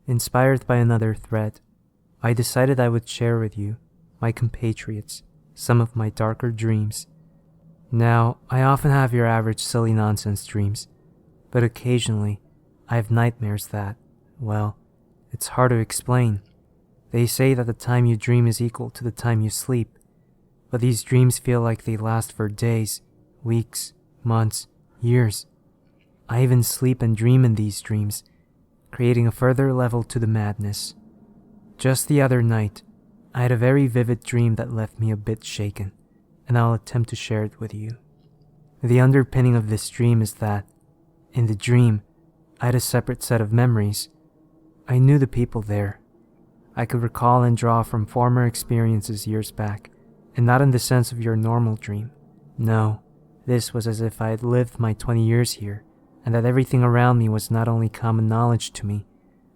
Inspired by another thread, I decided I would share with you, my compatriots, some of my darker dreams. Now, I often have your average silly nonsense dreams, but occasionally I have nightmares that, well, it's hard to explain. They say that the time you dream is equal to the time you sleep, but these dreams feel like they last for days, weeks, months, years. I even sleep and dream in these dreams, creating a further level to the madness. Just the other night, I had a very vivid dream that left me a bit shaken, and I'll attempt to share it with you. The underpinning of this dream is that, in the dream, I had a separate set of memories. I knew the people there. I could recall and draw from former experiences years back, and not in the sense of your normal dream. No, this was as if I had lived my 20 years here, and that everything around me was not only common knowledge to me,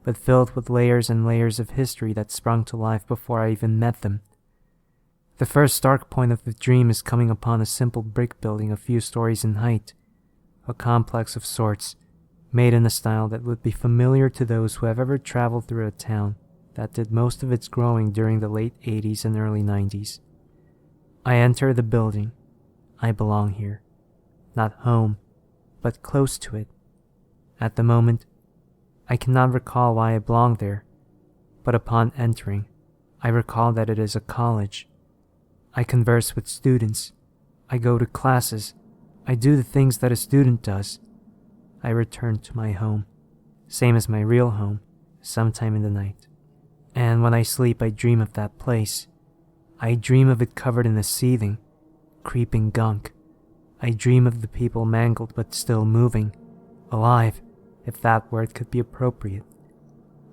but filled with layers and layers of history that sprung to life before I even met them. The first stark point of the dream is coming upon a simple brick building a few stories in height, a complex of sorts, made in a style that would be familiar to those who have ever traveled through a town that did most of its growing during the late 80s and early 90s. I enter the building. I belong here. Not home, but close to it. At the moment, I cannot recall why I belong there, but upon entering, I recall that it is a college. I converse with students. I go to classes. I do the things that a student does. I return to my home, same as my real home, sometime in the night. And when I sleep, I dream of that place. I dream of it covered in a seething, creeping gunk. I dream of the people mangled but still moving, alive, if that word could be appropriate.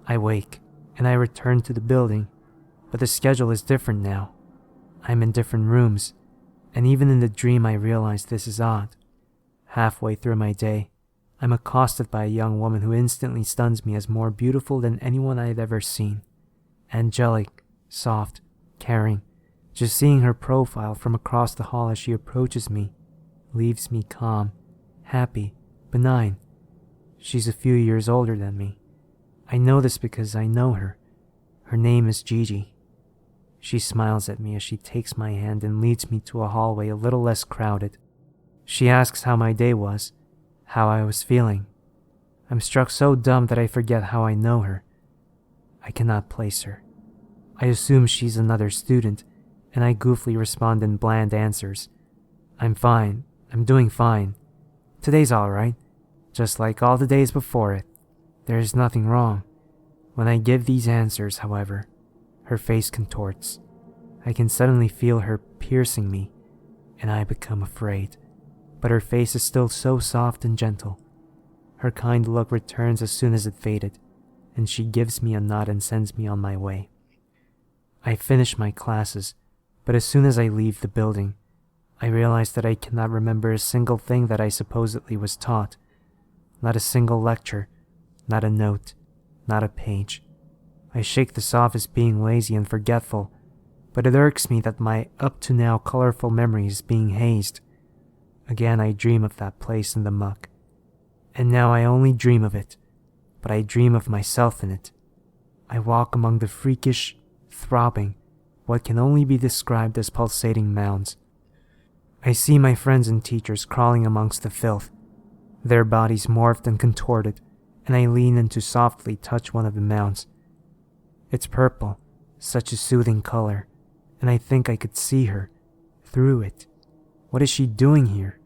I wake, and I return to the building, but the schedule is different now. I'm in different rooms, and even in the dream I realize this is odd. Halfway through my day, I'm accosted by a young woman who instantly stuns me as more beautiful than anyone I had ever seen. Angelic, soft, caring. Just seeing her profile from across the hall as she approaches me leaves me calm, happy, benign. She's a few years older than me. I know this because I know her. Her name is Gigi. She smiles at me as she takes my hand and leads me to a hallway a little less crowded. She asks how my day was, how I was feeling. I'm struck so dumb that I forget how I know her. I cannot place her. I assume she's another student, and I goofily respond in bland answers. I'm fine. I'm doing fine. Today's alright, just like all the days before it. There is nothing wrong. When I give these answers, however, her face contorts. I can suddenly feel her piercing me, and I become afraid. But her face is still so soft and gentle. Her kind look returns as soon as it faded, and she gives me a nod and sends me on my way. I finish my classes, but as soon as I leave the building, I realize that I cannot remember a single thing that I supposedly was taught. Not a single lecture, not a note, not a page. I shake this off as being lazy and forgetful, but it irks me that my up-to-now colorful memory is being hazed. Again, I dream of that place in the muck. And now I only dream of it, but I dream of myself in it. I walk among the freakish, throbbing, what can only be described as pulsating mounds. I see my friends and teachers crawling amongst the filth, their bodies morphed and contorted, and I lean in to softly touch one of the mounds. It's purple, such a soothing color, and I think I could see her, through it. What is she doing here?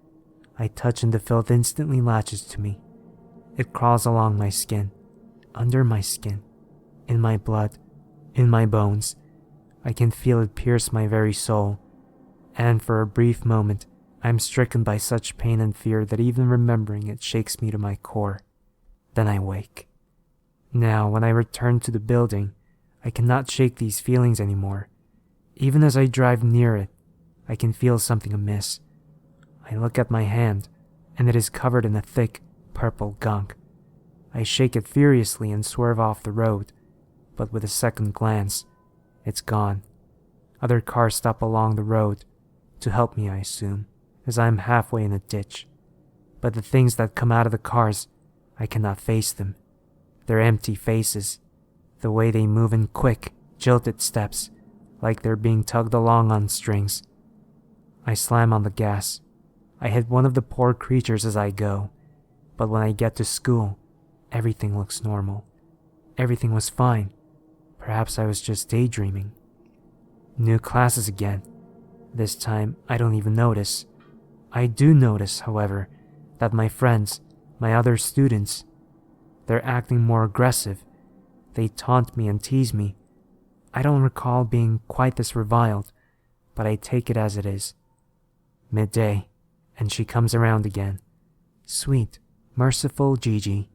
I touch and the filth instantly latches to me. It crawls along my skin, under my skin, in my blood, in my bones. I can feel it pierce my very soul, and for a brief moment, I'm stricken by such pain and fear that even remembering it shakes me to my core. Then I wake. Now, when I return to the building, I cannot shake these feelings anymore. Even as I drive near it, I can feel something amiss. I look at my hand, and it is covered in a thick, purple gunk. I shake it furiously and swerve off the road, but with a second glance, it's gone. Other cars stop along the road, to help me, I assume, as I am halfway in a ditch. But the things that come out of the cars, I cannot face them. Their empty faces, The way they move in quick, jilted steps, like they're being tugged along on strings. I slam on the gas. I hit one of the poor creatures as I go, but when I get to school, everything looks normal. Everything was fine. Perhaps I was just daydreaming. New classes again. This time, I don't even notice. I do notice, however, that my friends, my other students, they're acting more aggressive. They taunt me and tease me. I don't recall being quite this reviled, but I take it as it is. Midday, and she comes around again. Sweet, merciful Gigi.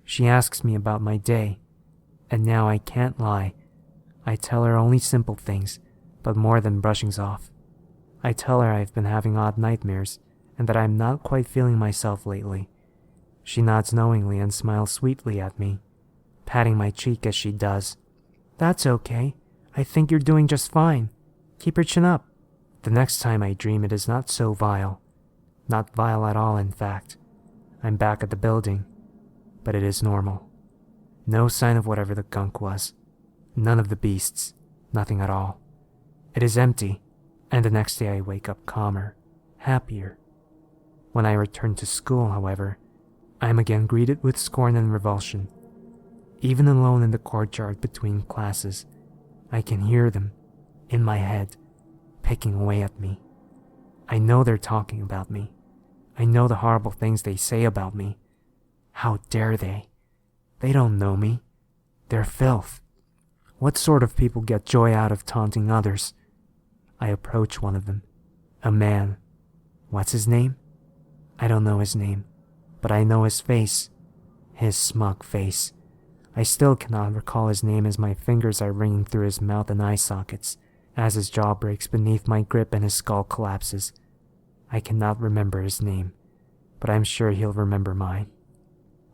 She asks me about my day, and now I can't lie. I tell her only simple things, but more than brushings off. I tell her I've been having odd nightmares, and that I'm not quite feeling myself lately. She nods knowingly and smiles sweetly at me, patting my cheek as she does. That's okay. I think you're doing just fine. Keep your chin up. The next time I dream it is not so vile. Not vile at all, in fact. I'm back at the building, but it is normal. No sign of whatever the gunk was. None of the beasts. Nothing at all. It is empty, and the next day I wake up calmer, happier. When I return to school, however, I am again greeted with scorn and revulsion. Even alone in the courtyard between classes, I can hear them, in my head, picking away at me. I know they're talking about me. I know the horrible things they say about me. How dare they? They don't know me. They're filth. What sort of people get joy out of taunting others? I approach one of them. A man. What's his name? I don't know his name, but I know his face. His smug face. I still cannot recall his name as my fingers are ringing through his mouth and eye sockets, as his jaw breaks beneath my grip and his skull collapses. I cannot remember his name, but I'm sure he'll remember mine.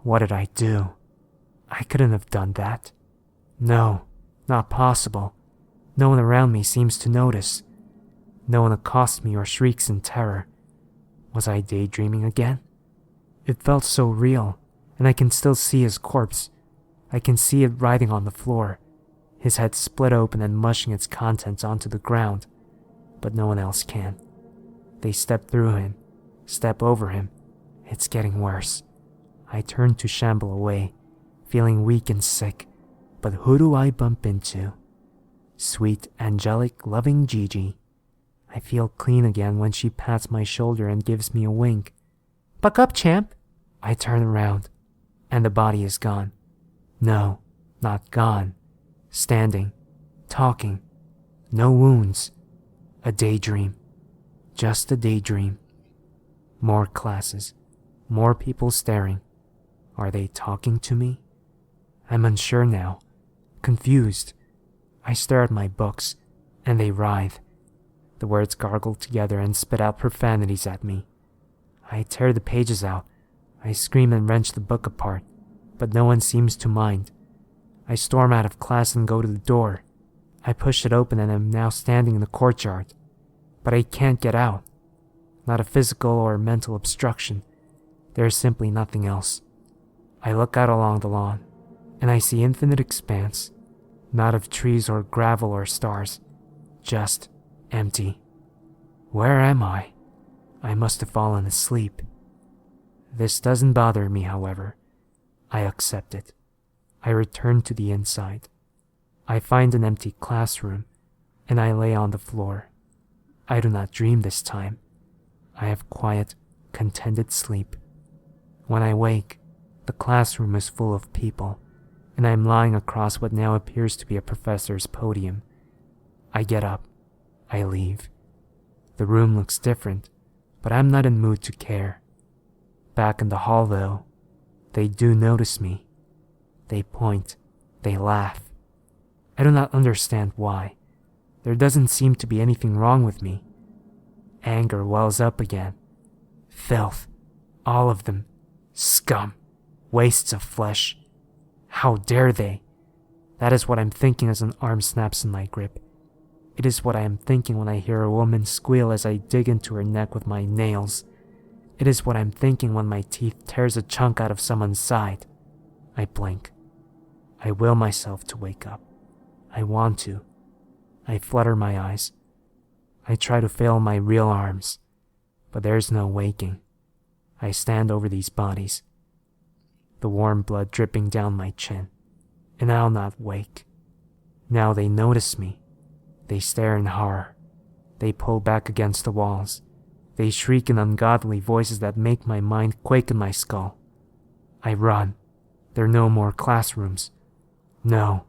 What did I do? I couldn't have done that. No, not possible. No one around me seems to notice. No one accosts me or shrieks in terror. Was I daydreaming again? It felt so real, and I can still see his corpse. I can see it writhing on the floor, his head split open and mushing its contents onto the ground. But no one else can. They step through him, step over him. It's getting worse. I turn to shamble away, feeling weak and sick. But who do I bump into? Sweet, angelic, loving Gigi. I feel clean again when she pats my shoulder and gives me a wink. Buck up, champ. I turn around, and the body is gone. No, not gone. Standing, talking. No wounds. A daydream. Just a daydream. More classes. More people staring. Are they talking to me? I'm unsure now. Confused. I stare at my books, and they writhe. The words gargle together and spit out profanities at me. I tear the pages out. I scream and wrench the book apart, but no one seems to mind. I storm out of class and go to the door. I push it open and am now standing in the courtyard. But I can't get out. Not a physical or mental obstruction. There is simply nothing else. I look out along the lawn, and I see infinite expanse, not of trees or gravel or stars, just empty. Where am I? I must have fallen asleep. This doesn't bother me, however. I accept it. I return to the inside. I find an empty classroom, and I lay on the floor. I do not dream this time. I have quiet, contented sleep. When I wake, the classroom is full of people, and I am lying across what now appears to be a professor's podium. I get up. I leave. The room looks different, but I'm not in mood to care. Back in the hall, though, they do notice me. They point. They laugh. I do not understand why. There doesn't seem to be anything wrong with me. Anger wells up again. Filth. All of them. Scum. Wastes of flesh. How dare they? That is what I'm thinking as an arm snaps in my grip. It is what I am thinking when I hear a woman squeal as I dig into her neck with my nails. It is what I'm thinking when my teeth tears a chunk out of someone's side. I blink. I will myself to wake up. I want to. I flutter my eyes. I try to feel my real arms, but there's no waking. I stand over these bodies, the warm blood dripping down my chin, and I'll not wake. Now they notice me. They stare in horror. They pull back against the walls. They shriek in ungodly voices that make my mind quake in my skull. I run. There are no more classrooms. No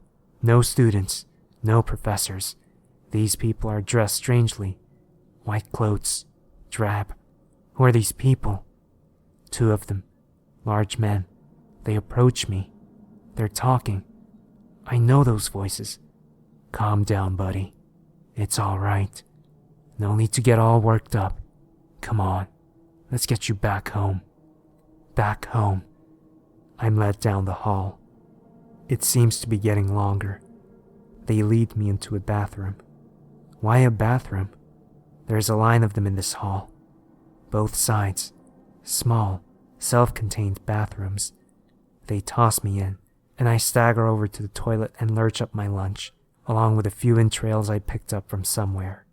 students, no professors. These people are dressed strangely. White clothes, drab. Who are these people? 2 of them, large men. They approach me. They're talking. I know those voices. Calm down, buddy. It's all right. No need to get all worked up. Come on, let's get you back home. Back home. I'm led down the hall. It seems to be getting longer. They lead me into a bathroom. Why a bathroom? There's a line of them in this hall. Both sides. Small, self-contained bathrooms. They toss me in, and I stagger over to the toilet and lurch up my lunch, along with a few entrails I picked up from somewhere.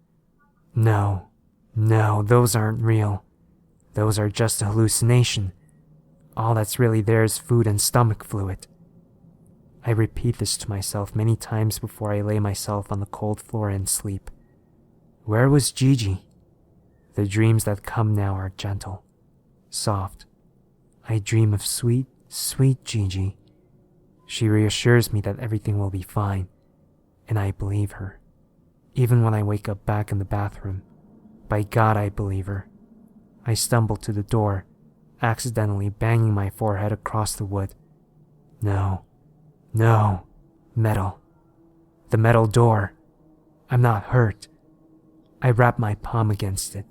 No, those aren't real. Those are just a hallucination. All that's really there is food and stomach fluid. I repeat this to myself many times before I lay myself on the cold floor and sleep. Where was Gigi? The dreams that come now are gentle, soft. I dream of sweet, sweet Gigi. She reassures me that everything will be fine, and I believe her. Even when I wake up back in the bathroom, by God, I believe her. I stumble to the door, accidentally banging my forehead across the wood. No, metal. The metal door. I'm not hurt. I wrap my palm against it.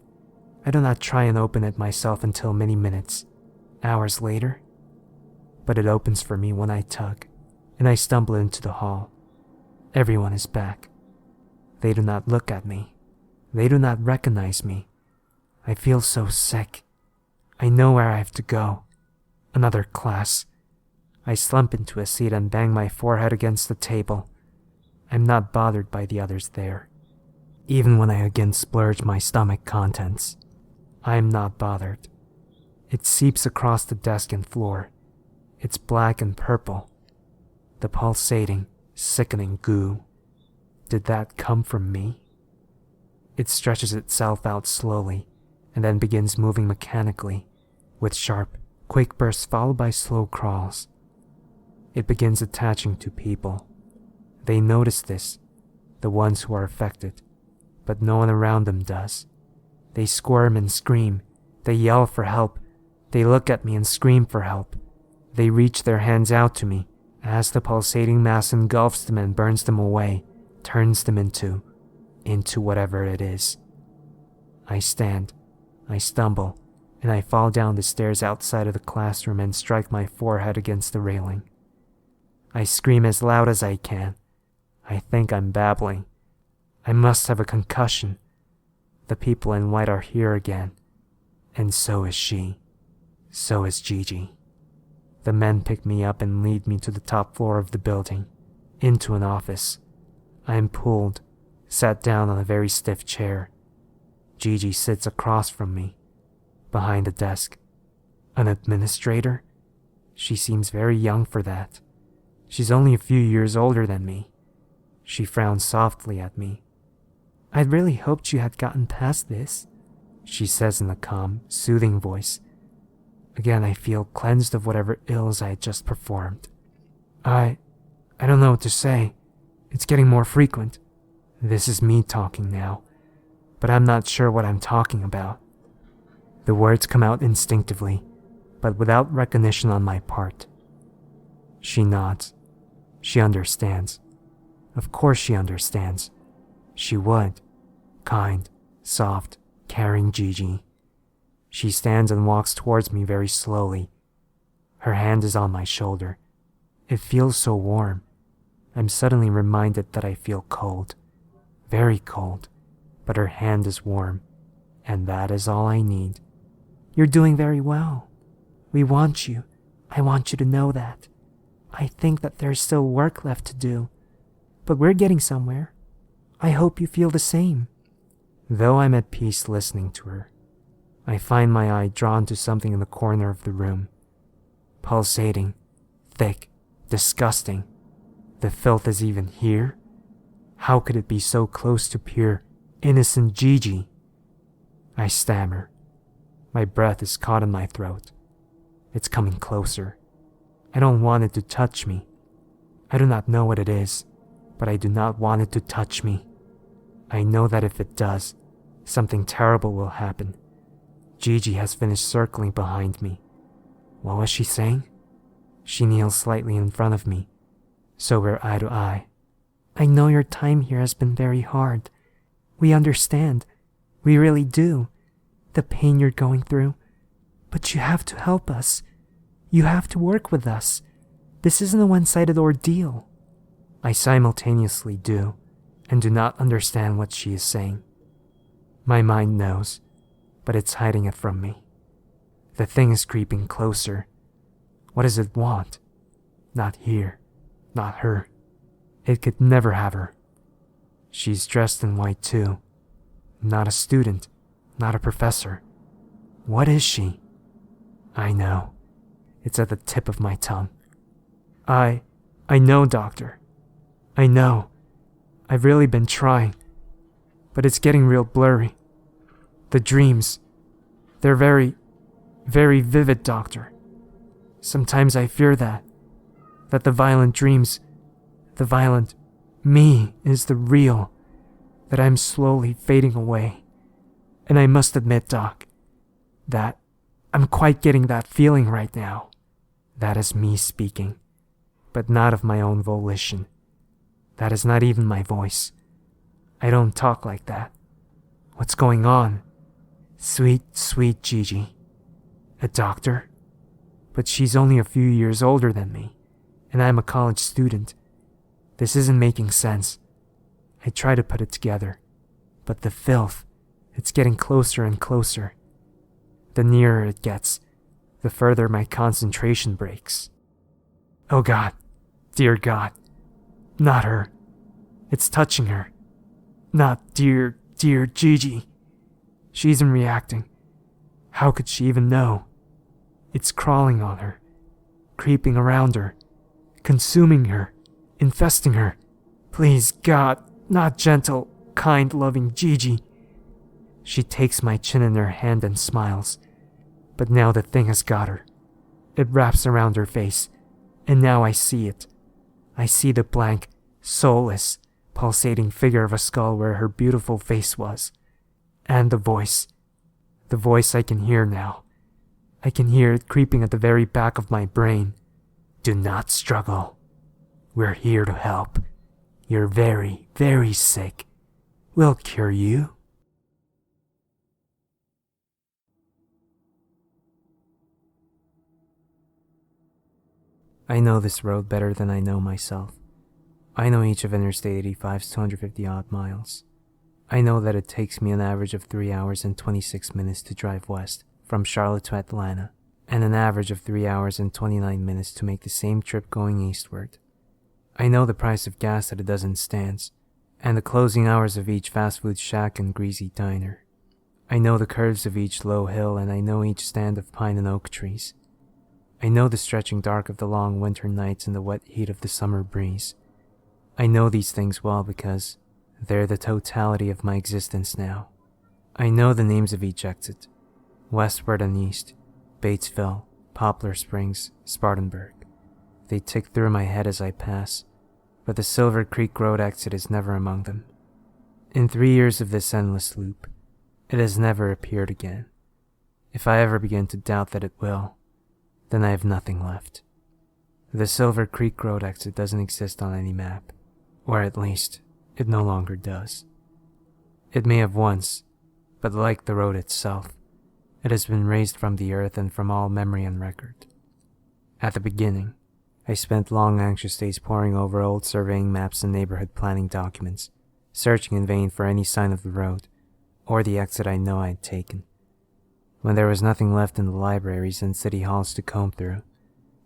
I do not try and open it myself until many minutes, hours later. But it opens for me when I tug, and I stumble into the hall. Everyone is back. They do not look at me. They do not recognize me. I feel so sick. I know where I have to go. Another class. I slump into a seat and bang my forehead against the table. I'm not bothered by the others there. Even when I again splurge my stomach contents, I am not bothered. It seeps across the desk and floor. It's black and purple. The pulsating, sickening goo. Did that come from me? It stretches itself out slowly and then begins moving mechanically, with sharp, quick bursts followed by slow crawls. It begins attaching to people. They notice this, the ones who are affected, but no one around them does. They squirm and scream. They yell for help. They look at me and scream for help. They reach their hands out to me as the pulsating mass engulfs them and burns them away, turns them into whatever it is. I stand, I stumble, and I fall down the stairs outside of the classroom and strike my forehead against the railing. I scream as loud as I can. I think I'm babbling. I must have a concussion. The people in white are here again, and so is she. So is Gigi. The men pick me up and lead me to the top floor of the building, into an office. I am pulled, sat down on a very stiff chair. Gigi sits across from me, behind a desk. An administrator? She seems very young for that. She's only a few years older than me. She frowns softly at me. I'd really hoped you had gotten past this, she says in a calm, soothing voice. Again, I feel cleansed of whatever ills I had just performed. I don't know what to say. It's getting more frequent. This is me talking now, but I'm not sure what I'm talking about. The words come out instinctively, but without recognition on my part. She nods. She understands. Of course she understands. She would. Kind, soft, caring Gigi. She stands and walks towards me very slowly. Her hand is on my shoulder. It feels so warm. I'm suddenly reminded that I feel cold. Very cold. But her hand is warm. And that is all I need. You're doing very well. We want you. I want you to know that. I think that there's still work left to do, but we're getting somewhere. I hope you feel the same." Though I'm at peace listening to her, I find my eye drawn to something in the corner of the room. Pulsating, thick, disgusting. The filth is even here? How could it be so close to pure, innocent Gigi? I stammer. My breath is caught in my throat. It's coming closer. I don't want it to touch me. I do not know what it is, but I do not want it to touch me. I know that if it does, something terrible will happen. Gigi has finished circling behind me. What was she saying? She kneels slightly in front of me, so we're eye to eye. "I know your time here has been very hard. We understand. We really do. The pain you're going through. But you have to help us. You have to work with us. This isn't a one-sided ordeal." I simultaneously do, and do not understand what she is saying. My mind knows, but it's hiding it from me. The thing is creeping closer. What does it want? Not here, not her. It could never have her. She's dressed in white too. Not a student, not a professor. What is she? I know. It's at the tip of my tongue. I know, Doctor. I know. I've really been trying. But it's getting real blurry. The dreams, they're very, very vivid, Doctor. Sometimes I fear that the violent dreams, the violent me is the real, that I'm slowly fading away. And I must admit, Doc, that I'm quite getting that feeling right now. That is me speaking, but not of my own volition. That is not even my voice. I don't talk like that. What's going on? Sweet, sweet Gigi. A doctor? But she's only a few years older than me, and I'm a college student. This isn't making sense. I try to put it together, but the filth, it's getting closer and closer. The nearer it gets, the further my concentration breaks. Oh God, dear God, not her. It's touching her. Not dear, dear Gigi. She isn't reacting. How could she even know? It's crawling on her, creeping around her, consuming her, infesting her. Please, God, not gentle, kind, loving Gigi. She takes my chin in her hand and smiles. But now the thing has got her. It wraps around her face, and now I see it. I see the blank, soulless, pulsating figure of a skull where her beautiful face was. And the voice I can hear now. I can hear it creeping at the very back of my brain. Do not struggle. We're here to help. You're very, very sick. We'll cure you. I know this road better than I know myself. I know each of Interstate 85's 250 odd miles. I know that it takes me an average of 3 hours and 26 minutes to drive west from Charlotte to Atlanta, and an average of 3 hours and 29 minutes to make the same trip going eastward. I know the price of gas at a dozen stands, and the closing hours of each fast food shack and greasy diner. I know the curves of each low hill, and I know each stand of pine and oak trees. I know the stretching dark of the long winter nights and the wet heat of the summer breeze. I know these things well because they're the totality of my existence now. I know the names of each exit, westward and east, Batesville, Poplar Springs, Spartanburg. They tick through my head as I pass, but the Silver Creek Road exit is never among them. In 3 years of this endless loop, it has never appeared again. If I ever begin to doubt that it will, then I have nothing left. The Silver Creek Road exit doesn't exist on any map, or at least, it no longer does. It may have once, but like the road itself, it has been raised from the earth and from all memory and record. At the beginning, I spent long anxious days poring over old surveying maps and neighborhood planning documents, searching in vain for any sign of the road, or the exit I know I had taken. When there was nothing left in the libraries and city halls to comb through,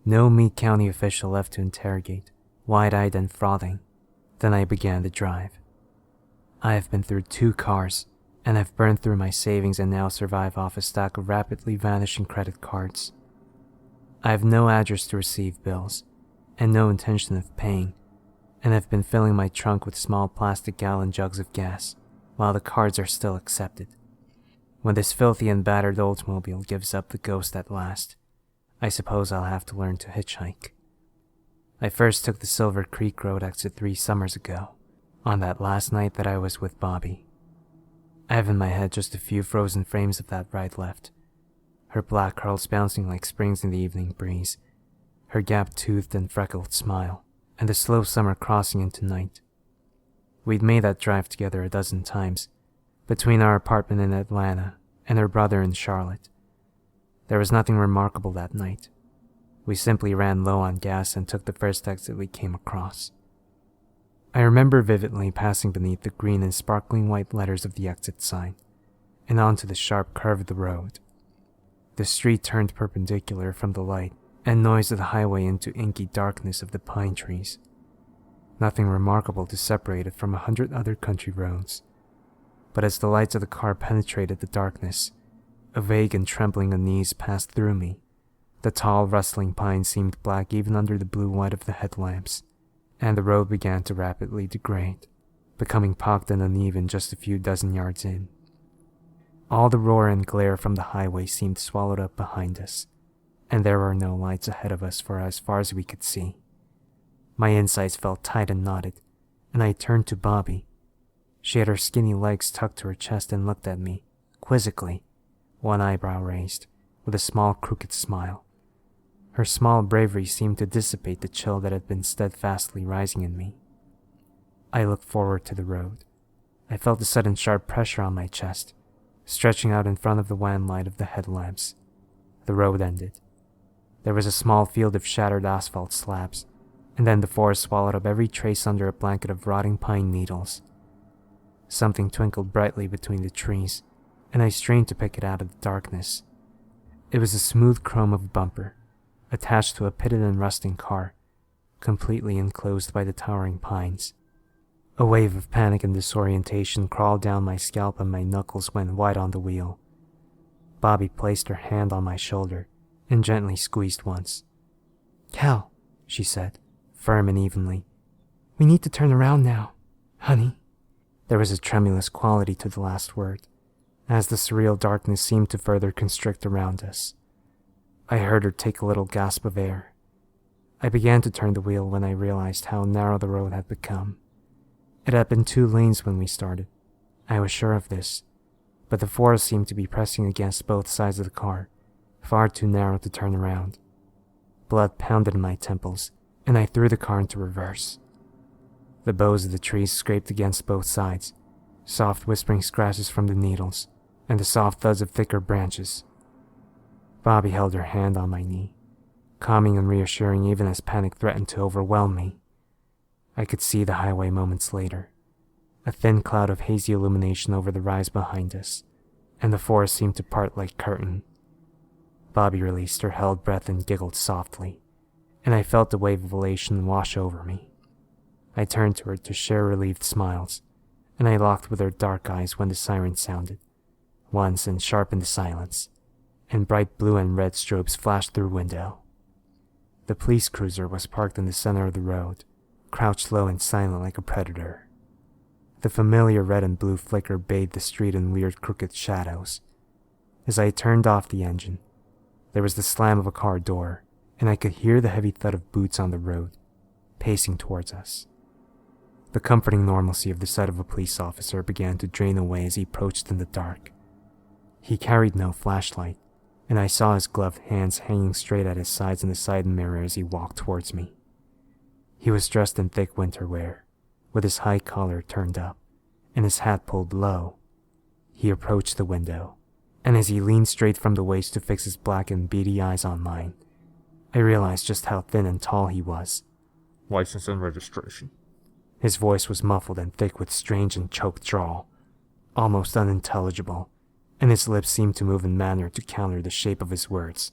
No Meade County official left to interrogate, wide-eyed and frothing. Then I began to drive. I have been through 2 cars, and I've burned through my savings and now survive off a stack of rapidly vanishing credit cards. I have no address to receive bills, and no intention of paying, and I've been filling my trunk with small plastic gallon jugs of gas, while the cards are still accepted. When this filthy and battered Oldsmobile gives up the ghost at last, I suppose I'll have to learn to hitchhike. I first took the Silver Creek Road exit 3 summers ago, on that last night that I was with Bobby. I have in my head just a few frozen frames of that ride left, her black curls bouncing like springs in the evening breeze, her gap-toothed and freckled smile, and the slow summer crossing into night. We'd made that drive together a dozen times, between our apartment in Atlanta and her brother in Charlotte. There was nothing remarkable that night. We simply ran low on gas and took the first exit we came across. I remember vividly passing beneath the green and sparkling white letters of the exit sign, and onto the sharp curve of the road. The street turned perpendicular from the light and noise of the highway into inky darkness of the pine trees. Nothing remarkable to separate it from 100 other country roads. But as the lights of the car penetrated the darkness, a vague and trembling unease passed through me. The tall, rustling pines seemed black even under the blue-white of the headlamps, and the road began to rapidly degrade, becoming pocked and uneven just a few dozen yards in. All the roar and glare from the highway seemed swallowed up behind us, and there were no lights ahead of us for as far as we could see. My insides felt tight and knotted, and I turned to Bobby. She had her skinny legs tucked to her chest and looked at me, quizzically, one eyebrow raised, with a small crooked smile. Her small bravery seemed to dissipate the chill that had been steadfastly rising in me. I looked forward to the road. I felt a sudden sharp pressure on my chest, stretching out in front of the wan light of the headlamps. The road ended. There was a small field of shattered asphalt slabs, and then the forest swallowed up every trace under a blanket of rotting pine needles. Something twinkled brightly between the trees, and I strained to pick it out of the darkness. It was a smooth chrome of a bumper, attached to a pitted and rusting car, completely enclosed by the towering pines. A wave of panic and disorientation crawled down my scalp and my knuckles went white on the wheel. Bobby placed her hand on my shoulder and gently squeezed once. "Cal," she said, firm and evenly, "we need to turn around now, honey." There was a tremulous quality to the last word, as the surreal darkness seemed to further constrict around us. I heard her take a little gasp of air. I began to turn the wheel when I realized how narrow the road had become. It had been 2 lanes when we started. I was sure of this, but the forest seemed to be pressing against both sides of the car, far too narrow to turn around. Blood pounded in my temples, and I threw the car into reverse. The boughs of the trees scraped against both sides, soft whispering scratches from the needles, and the soft thuds of thicker branches. Bobby held her hand on my knee, calming and reassuring even as panic threatened to overwhelm me. I could see the highway moments later, a thin cloud of hazy illumination over the rise behind us, and the forest seemed to part like curtain. Bobby released her held breath and giggled softly, and I felt a wave of elation wash over me. I turned to her to share relieved smiles, and I locked with her dark eyes when the siren sounded, once and sharpened the silence, and bright blue and red strobes flashed through window. The police cruiser was parked in the center of the road, crouched low and silent like a predator. The familiar red and blue flicker bathed the street in weird crooked shadows. As I turned off the engine, there was the slam of a car door, and I could hear the heavy thud of boots on the road, pacing towards us. The comforting normalcy of the sight of a police officer began to drain away as he approached in the dark. He carried no flashlight, and I saw his gloved hands hanging straight at his sides in the side mirror as he walked towards me. He was dressed in thick winter wear, with his high collar turned up, and his hat pulled low. He approached the window, and as he leaned straight from the waist to fix his black and beady eyes on mine, I realized just how thin and tall he was. "License and registration." His voice was muffled and thick with strange and choked drawl, almost unintelligible, and his lips seemed to move in manner to counter the shape of his words.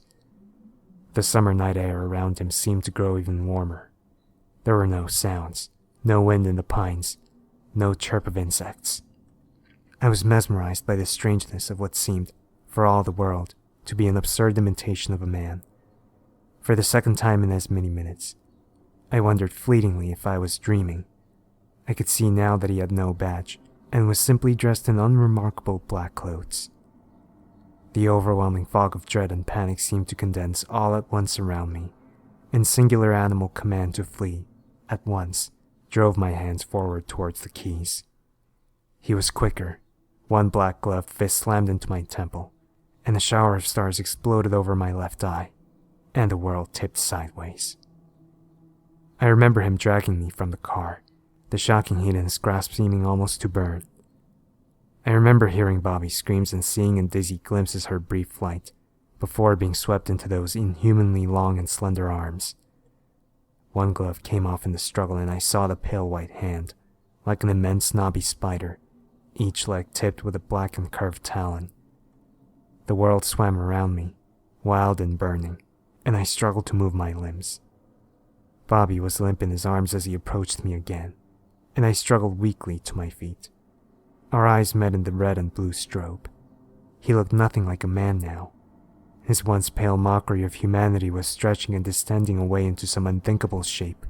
The summer night air around him seemed to grow even warmer. There were no sounds, no wind in the pines, no chirp of insects. I was mesmerized by the strangeness of what seemed, for all the world, to be an absurd imitation of a man. For the second time in as many minutes, I wondered fleetingly if I was dreaming. I could see now that he had no badge, and was simply dressed in unremarkable black clothes. The overwhelming fog of dread and panic seemed to condense all at once around me, and singular animal command to flee, at once, drove my hands forward towards the keys. He was quicker. One black-gloved fist slammed into my temple, and a shower of stars exploded over my left eye, and the world tipped sideways. I remember him dragging me from the car, the shocking heat in his grasp seeming almost to burn. I remember hearing Bobby's screams and seeing in dizzy glimpses her brief flight, before being swept into those inhumanly long and slender arms. One glove came off in the struggle, and I saw the pale white hand, like an immense knobby spider, each leg tipped with a black and curved talon. The world swam around me, wild and burning, and I struggled to move my limbs. Bobby was limp in his arms as he approached me again, and I struggled weakly to my feet. Our eyes met in the red and blue strobe. He looked nothing like a man now. His once pale mockery of humanity was stretching and distending away into some unthinkable shape.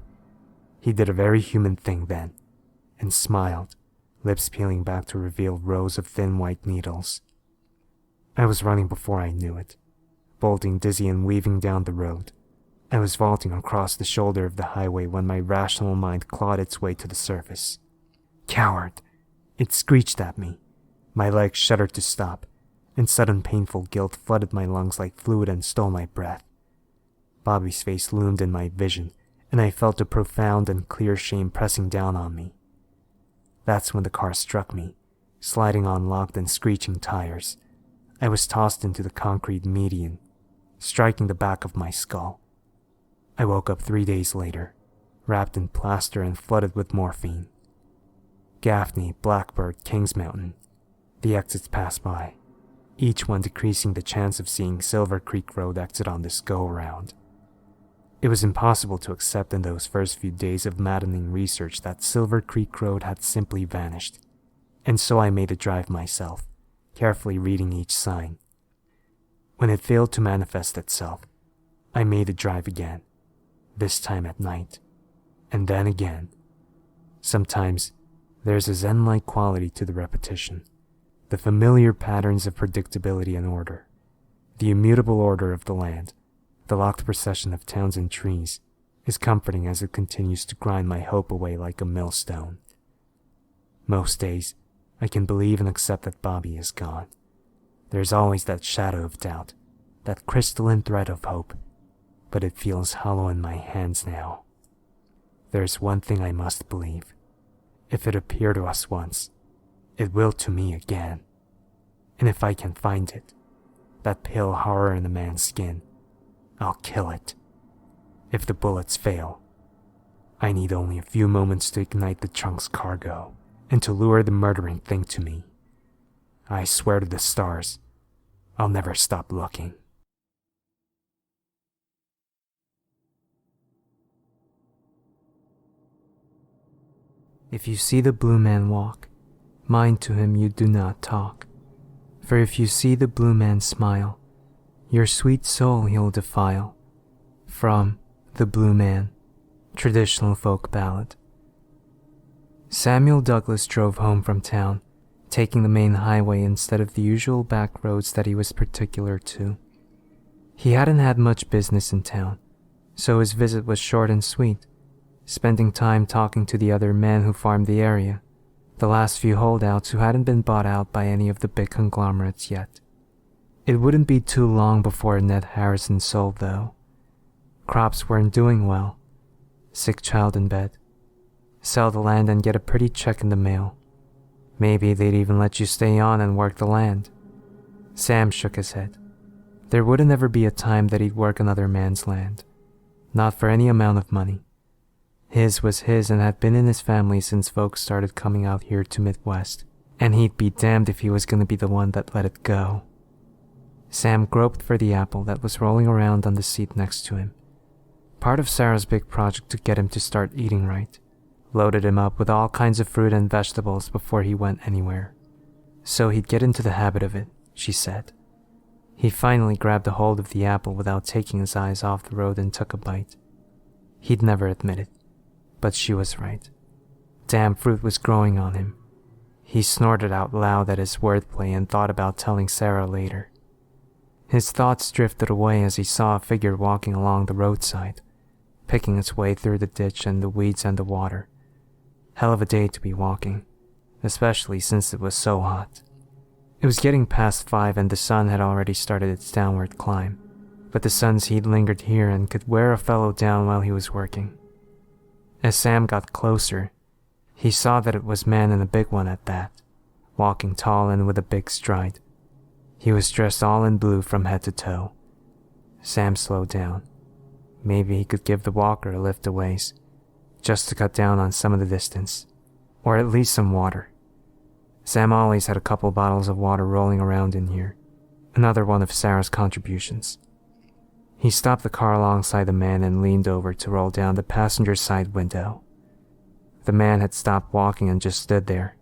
He did a very human thing then, and smiled, lips peeling back to reveal rows of thin white needles. I was running before I knew it, bolting dizzy and weaving down the road. I was vaulting across the shoulder of the highway when my rational mind clawed its way to the surface. Coward! It screeched at me. My legs shuddered to stop, and sudden painful guilt flooded my lungs like fluid and stole my breath. Bobby's face loomed in my vision, and I felt a profound and clear shame pressing down on me. That's when the car struck me, sliding on locked and screeching tires. I was tossed into the concrete median, striking the back of my skull. I woke up 3 days later, wrapped in plaster and flooded with morphine. Gaffney, Blackbird, Kings Mountain. The exits passed by, each one decreasing the chance of seeing Silver Creek Road exit on this go-around. It was impossible to accept in those first few days of maddening research that Silver Creek Road had simply vanished, and so I made a drive myself, carefully reading each sign. When it failed to manifest itself, I made a drive again, this time at night, and then again. Sometimes, there's a zen-like quality to the repetition, the familiar patterns of predictability and order, the immutable order of the land. The locked procession of towns and trees is comforting as it continues to grind my hope away like a millstone. Most days, I can believe and accept that Bobby is gone. There's always that shadow of doubt, that crystalline thread of hope, but it feels hollow in my hands now. There's one thing I must believe. If it appeared to us once, it will to me again. And if I can find it, that pale horror in a man's skin, I'll kill it. If the bullets fail, I need only a few moments to ignite the trunk's cargo and to lure the murdering thing to me. I swear to the stars, I'll never stop looking. If you see the blue man walk, mind to him you do not talk. For if you see the blue man smile, your sweet soul he'll defile. From The Blue Man, Traditional Folk Ballad. Samuel Douglas drove home from town, taking the main highway instead of the usual back roads that he was particular to. He hadn't had much business in town, so his visit was short and sweet, spending time talking to the other men who farmed the area, the last few holdouts who hadn't been bought out by any of the big conglomerates yet. It wouldn't be too long before Ned Harrison sold, though. Crops weren't doing well. Sick child in bed. Sell the land and get a pretty check in the mail. Maybe they'd even let you stay on and work the land. Sam shook his head. There wouldn't ever be a time that he'd work another man's land. Not for any amount of money. His was his and had been in his family since folks started coming out here to Midwest, and he'd be damned if he was going to be the one that let it go. Sam groped for the apple that was rolling around on the seat next to him. Part of Sarah's big project to get him to start eating right. Loaded him up with all kinds of fruit and vegetables before he went anywhere. So he'd get into the habit of it, she said. He finally grabbed a hold of the apple without taking his eyes off the road and took a bite. He'd never admit it, but she was right. Damn fruit was growing on him. He snorted out loud at his wordplay and thought about telling Sarah later. His thoughts drifted away as he saw a figure walking along the roadside, picking its way through the ditch and the weeds and the water. Hell of a day to be walking, especially since it was so hot. It was getting past 5 and the sun had already started its downward climb, but the sun's heat lingered here and could wear a fellow down while he was working. As Sam got closer, he saw that it was man and a big one at that, walking tall and with a big stride. He was dressed all in blue from head to toe. Sam slowed down. Maybe he could give the walker a lift a ways, just to cut down on some of the distance, or at least some water. Sam always had a couple bottles of water rolling around in here, another one of Sarah's contributions. He stopped the car alongside the man and leaned over to roll down the passenger side window. The man had stopped walking and just stood there.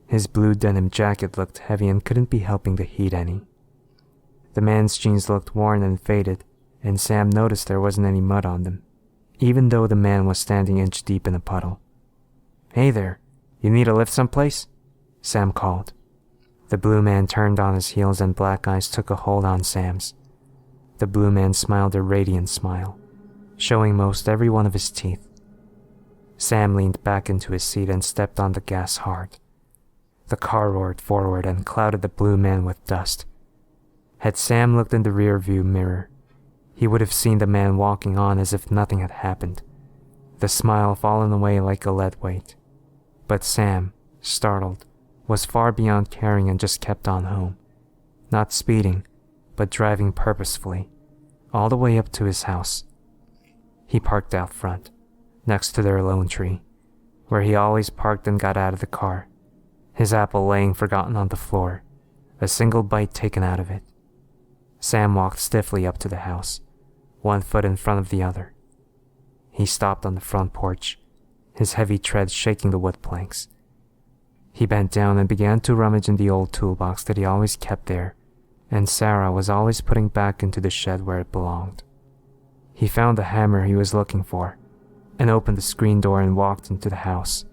His blue denim jacket looked heavy and couldn't be helping the heat any. The man's jeans looked worn and faded, and Sam noticed there wasn't any mud on them, even though the man was standing inch deep in a puddle. "Hey there, you need a lift someplace?" Sam called. The blue man turned on his heels and black eyes took a hold on Sam's. The blue man smiled a radiant smile, showing most every one of his teeth. Sam leaned back into his seat and stepped on the gas hard. The car roared forward and clouded the blue man with dust. Had Sam looked in the rear-view mirror, he would have seen the man walking on as if nothing had happened, the smile fallen away like a lead weight. But Sam, startled, was far beyond caring and just kept on home, not speeding, but driving purposefully, all the way up to his house. He parked out front, next to their lone tree, where he always parked and got out of the car, his apple laying forgotten on the floor, a single bite taken out of it. Sam walked stiffly up to the house, one foot in front of the other. He stopped on the front porch, his heavy tread shaking the wood planks. He bent down and began to rummage in the old toolbox that he always kept there, and Sarah was always putting back into the shed where it belonged. He found the hammer he was looking for, and opened the screen door and walked into the house,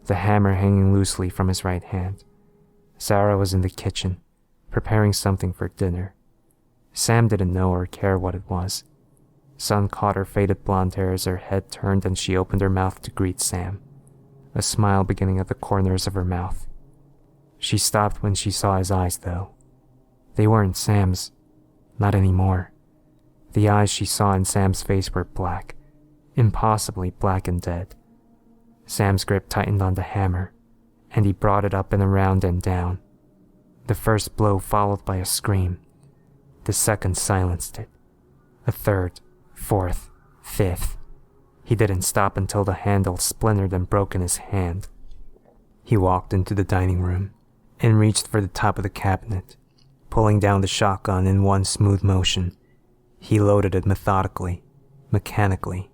the hammer hanging loosely from his right hand. Sarah was in the kitchen, preparing something for dinner. Sam didn't know or care what it was. Sun caught her faded blonde hair as her head turned and she opened her mouth to greet Sam, a smile beginning at the corners of her mouth. She stopped when she saw his eyes, though. They weren't Sam's, not anymore. The eyes she saw in Sam's face were black, impossibly black and dead. Sam's grip tightened on the hammer, and he brought it up and around and down. The first blow followed by a scream. The second silenced it. A third, fourth, fifth. He didn't stop until the handle splintered and broke in his hand. He walked into the dining room and reached for the top of the cabinet, pulling down the shotgun in one smooth motion. He loaded it methodically, mechanically.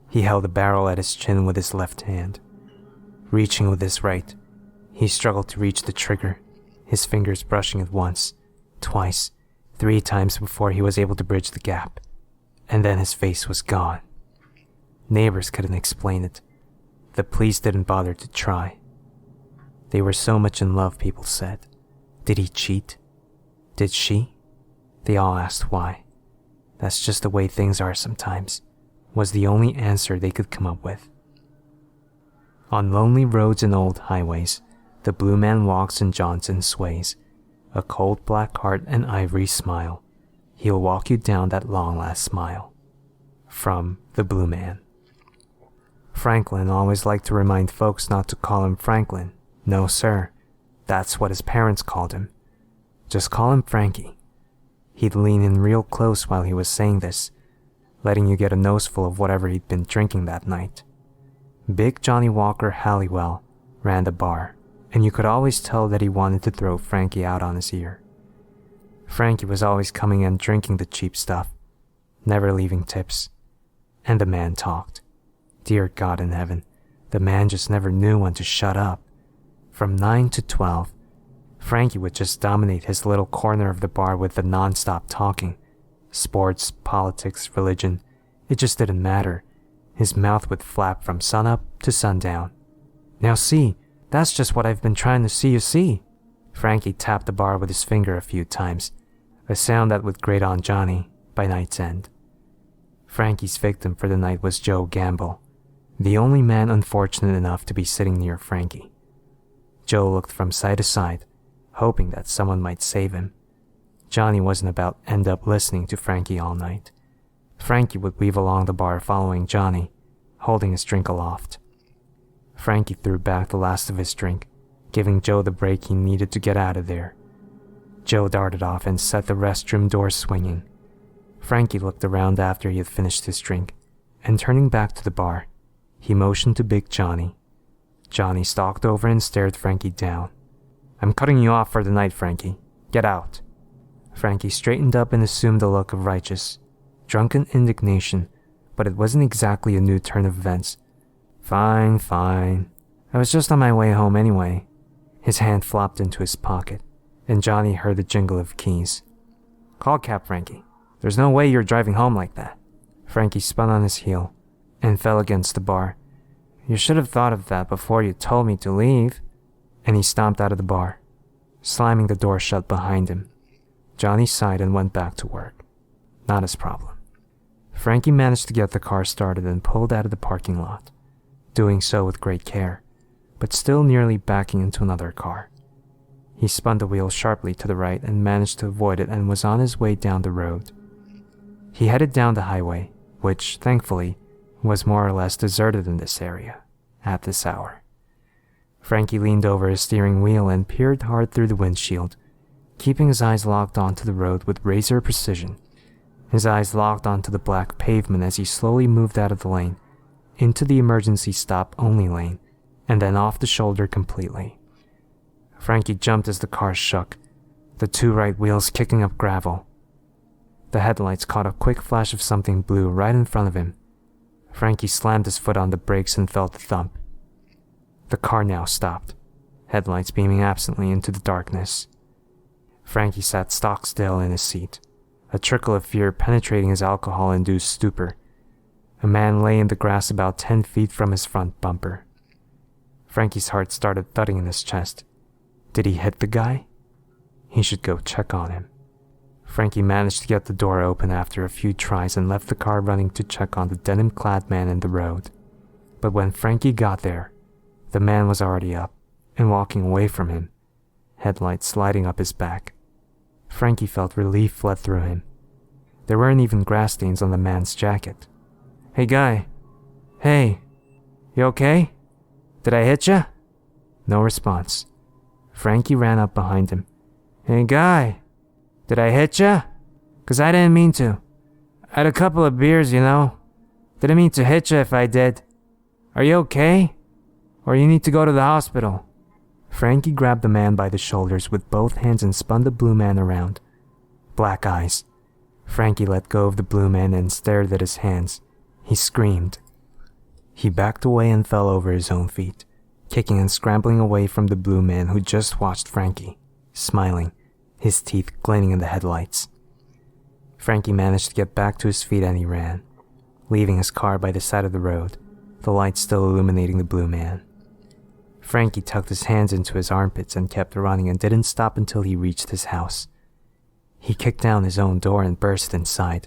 He held the barrel at his chin with his left hand. Reaching with his right, he struggled to reach the trigger, his fingers brushing it once, twice, 3 times before he was able to bridge the gap, and then his face was gone. Neighbors couldn't explain it. The police didn't bother to try. They were so much in love, people said. Did he cheat? Did she? They all asked why. That's just the way things are sometimes, was the only answer they could come up with. On lonely roads and old highways, the blue man walks and jaunts and sways, a cold black heart and ivory smile. He'll walk you down that long last mile. From the Blue Man. Franklin always liked to remind folks not to call him Franklin. No, sir. That's what his parents called him. Just call him Frankie. He'd lean in real close while he was saying this, letting you get a noseful of whatever he'd been drinking that night. Big Johnny Walker Halliwell ran the bar, and you could always tell that he wanted to throw Frankie out on his ear. Frankie was always coming and drinking the cheap stuff, never leaving tips. And the man talked. Dear God in heaven, the man just never knew when to shut up. From 9 to 12, Frankie would just dominate his little corner of the bar with the non-stop talking. Sports, politics, religion, it just didn't matter. His mouth would flap from sunup to sundown. Now see, that's just what I've been trying to see you see. Frankie tapped the bar with his finger a few times, a sound that would grate on Johnny by night's end. Frankie's victim for the night was Joe Gamble, the only man unfortunate enough to be sitting near Frankie. Joe looked from side to side, hoping that someone might save him. Johnny wasn't about to end up listening to Frankie all night. Frankie would weave along the bar following Johnny, holding his drink aloft. Frankie threw back the last of his drink, giving Joe the break he needed to get out of there. Joe darted off and set the restroom door swinging. Frankie looked around after he had finished his drink, and turning back to the bar, he motioned to Big Johnny. Johnny stalked over and stared Frankie down. I'm cutting you off for the night, Frankie. Get out. Frankie straightened up and assumed a look of righteous, drunken indignation, but it wasn't exactly a new turn of events. Fine. I was just on my way home anyway. His hand flopped into his pocket, and Johnny heard the jingle of keys. Call cab, Frankie. There's no way you're driving home like that. Frankie spun on his heel and fell against the bar. You should have thought of that before you told me to leave. And he stomped out of the bar, slamming the door shut behind him. Johnny sighed and went back to work. Not his problem. Frankie managed to get the car started and pulled out of the parking lot, doing so with great care, but still nearly backing into another car. He spun the wheel sharply to the right and managed to avoid it and was on his way down the road. He headed down the highway, which, thankfully, was more or less deserted in this area at this hour. Frankie leaned over his steering wheel and peered hard through the windshield, keeping his eyes locked onto the road with razor precision. His eyes locked onto the black pavement as he slowly moved out of the lane, into the emergency stop-only lane, and then off the shoulder completely. Frankie jumped as the car shook, the two right wheels kicking up gravel. The headlights caught a quick flash of something blue right in front of him. Frankie slammed his foot on the brakes and felt the thump. The car now stopped, headlights beaming absently into the darkness. Frankie sat stock still in his seat, a trickle of fear penetrating his alcohol-induced stupor. A man lay in the grass about 10 feet from his front bumper. Frankie's heart started thudding in his chest. Did he hit the guy? He should go check on him. Frankie managed to get the door open after a few tries and left the car running to check on the denim-clad man in the road. But when Frankie got there, the man was already up and walking away from him, headlights sliding up his back. Frankie felt relief flood through him. There weren't even grass stains on the man's jacket. Hey guy. Hey. You okay? Did I hit ya? No response. Frankie ran up behind him. Hey guy. Did I hit ya? 'Cause I didn't mean to. I had a couple of beers, you know. Didn't mean to hit ya if I did. Are you okay? Or you need to go to the hospital? Frankie grabbed the man by the shoulders with both hands and spun the blue man around. Black eyes. Frankie let go of the blue man and stared at his hands. He screamed. He backed away and fell over his own feet, kicking and scrambling away from the blue man who just watched Frankie, smiling, his teeth gleaming in the headlights. Frankie managed to get back to his feet and he ran, leaving his car by the side of the road, the light still illuminating the blue man. Frankie tucked his hands into his armpits and kept running and didn't stop until he reached his house. He kicked down his own door and burst inside.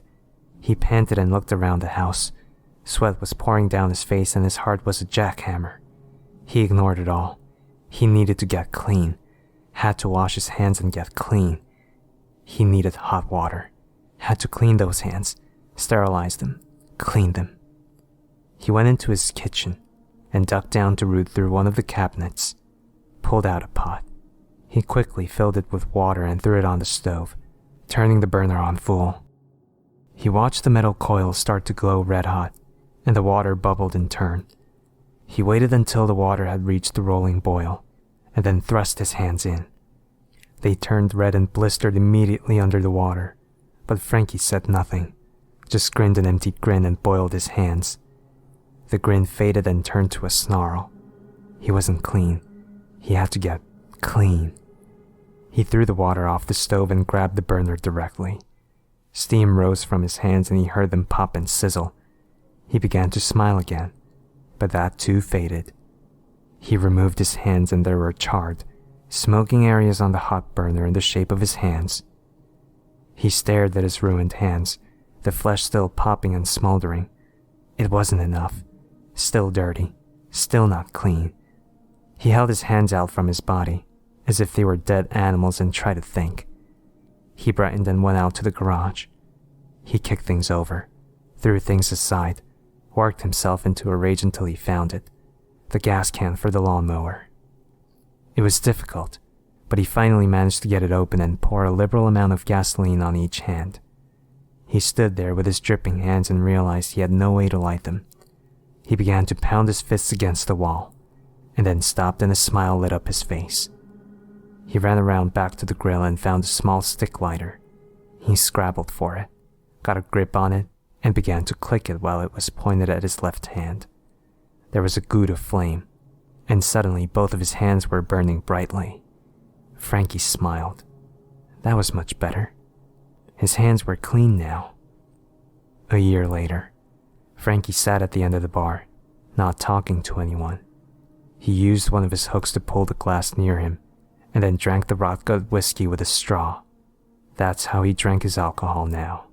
He panted and looked around the house. Sweat was pouring down his face and his heart was a jackhammer. He ignored it all. He needed to get clean. Had to wash his hands and get clean. He needed hot water. Had to clean those hands, sterilize them, clean them. He went into his kitchen and ducked down to root through one of the cabinets, pulled out a pot. He quickly filled it with water and threw it on the stove, turning the burner on full. He watched the metal coils start to glow red hot, and the water bubbled in turn. He waited until the water had reached the rolling boil, and then thrust his hands in. They turned red and blistered immediately under the water, but Frankie said nothing, just grinned an empty grin and boiled his hands. The grin faded and turned to a snarl. He wasn't clean. He had to get clean. He threw the water off the stove and grabbed the burner directly. Steam rose from his hands and he heard them pop and sizzle. He began to smile again, but that too faded. He removed his hands and there were charred, smoking areas on the hot burner in the shape of his hands. He stared at his ruined hands, the flesh still popping and smoldering. It wasn't enough. Still dirty, still not clean. He held his hands out from his body, as if they were dead animals, and tried to think. He brightened and went out to the garage. He kicked things over, threw things aside, worked himself into a rage until he found it, the gas can for the lawnmower. It was difficult, but he finally managed to get it open and pour a liberal amount of gasoline on each hand. He stood there with his dripping hands and realized he had no way to light them. He began to pound his fists against the wall, and then stopped and a smile lit up his face. He ran around back to the grill and found a small stick lighter. He scrabbled for it, got a grip on it, and began to click it while it was pointed at his left hand. There was a goot of flame, and suddenly both of his hands were burning brightly. Frankie smiled. That was much better. His hands were clean now. A year later, Frankie sat at the end of the bar, not talking to anyone. He used one of his hooks to pull the glass near him, and then drank the rot-gut whiskey with a straw. That's how he drank his alcohol now.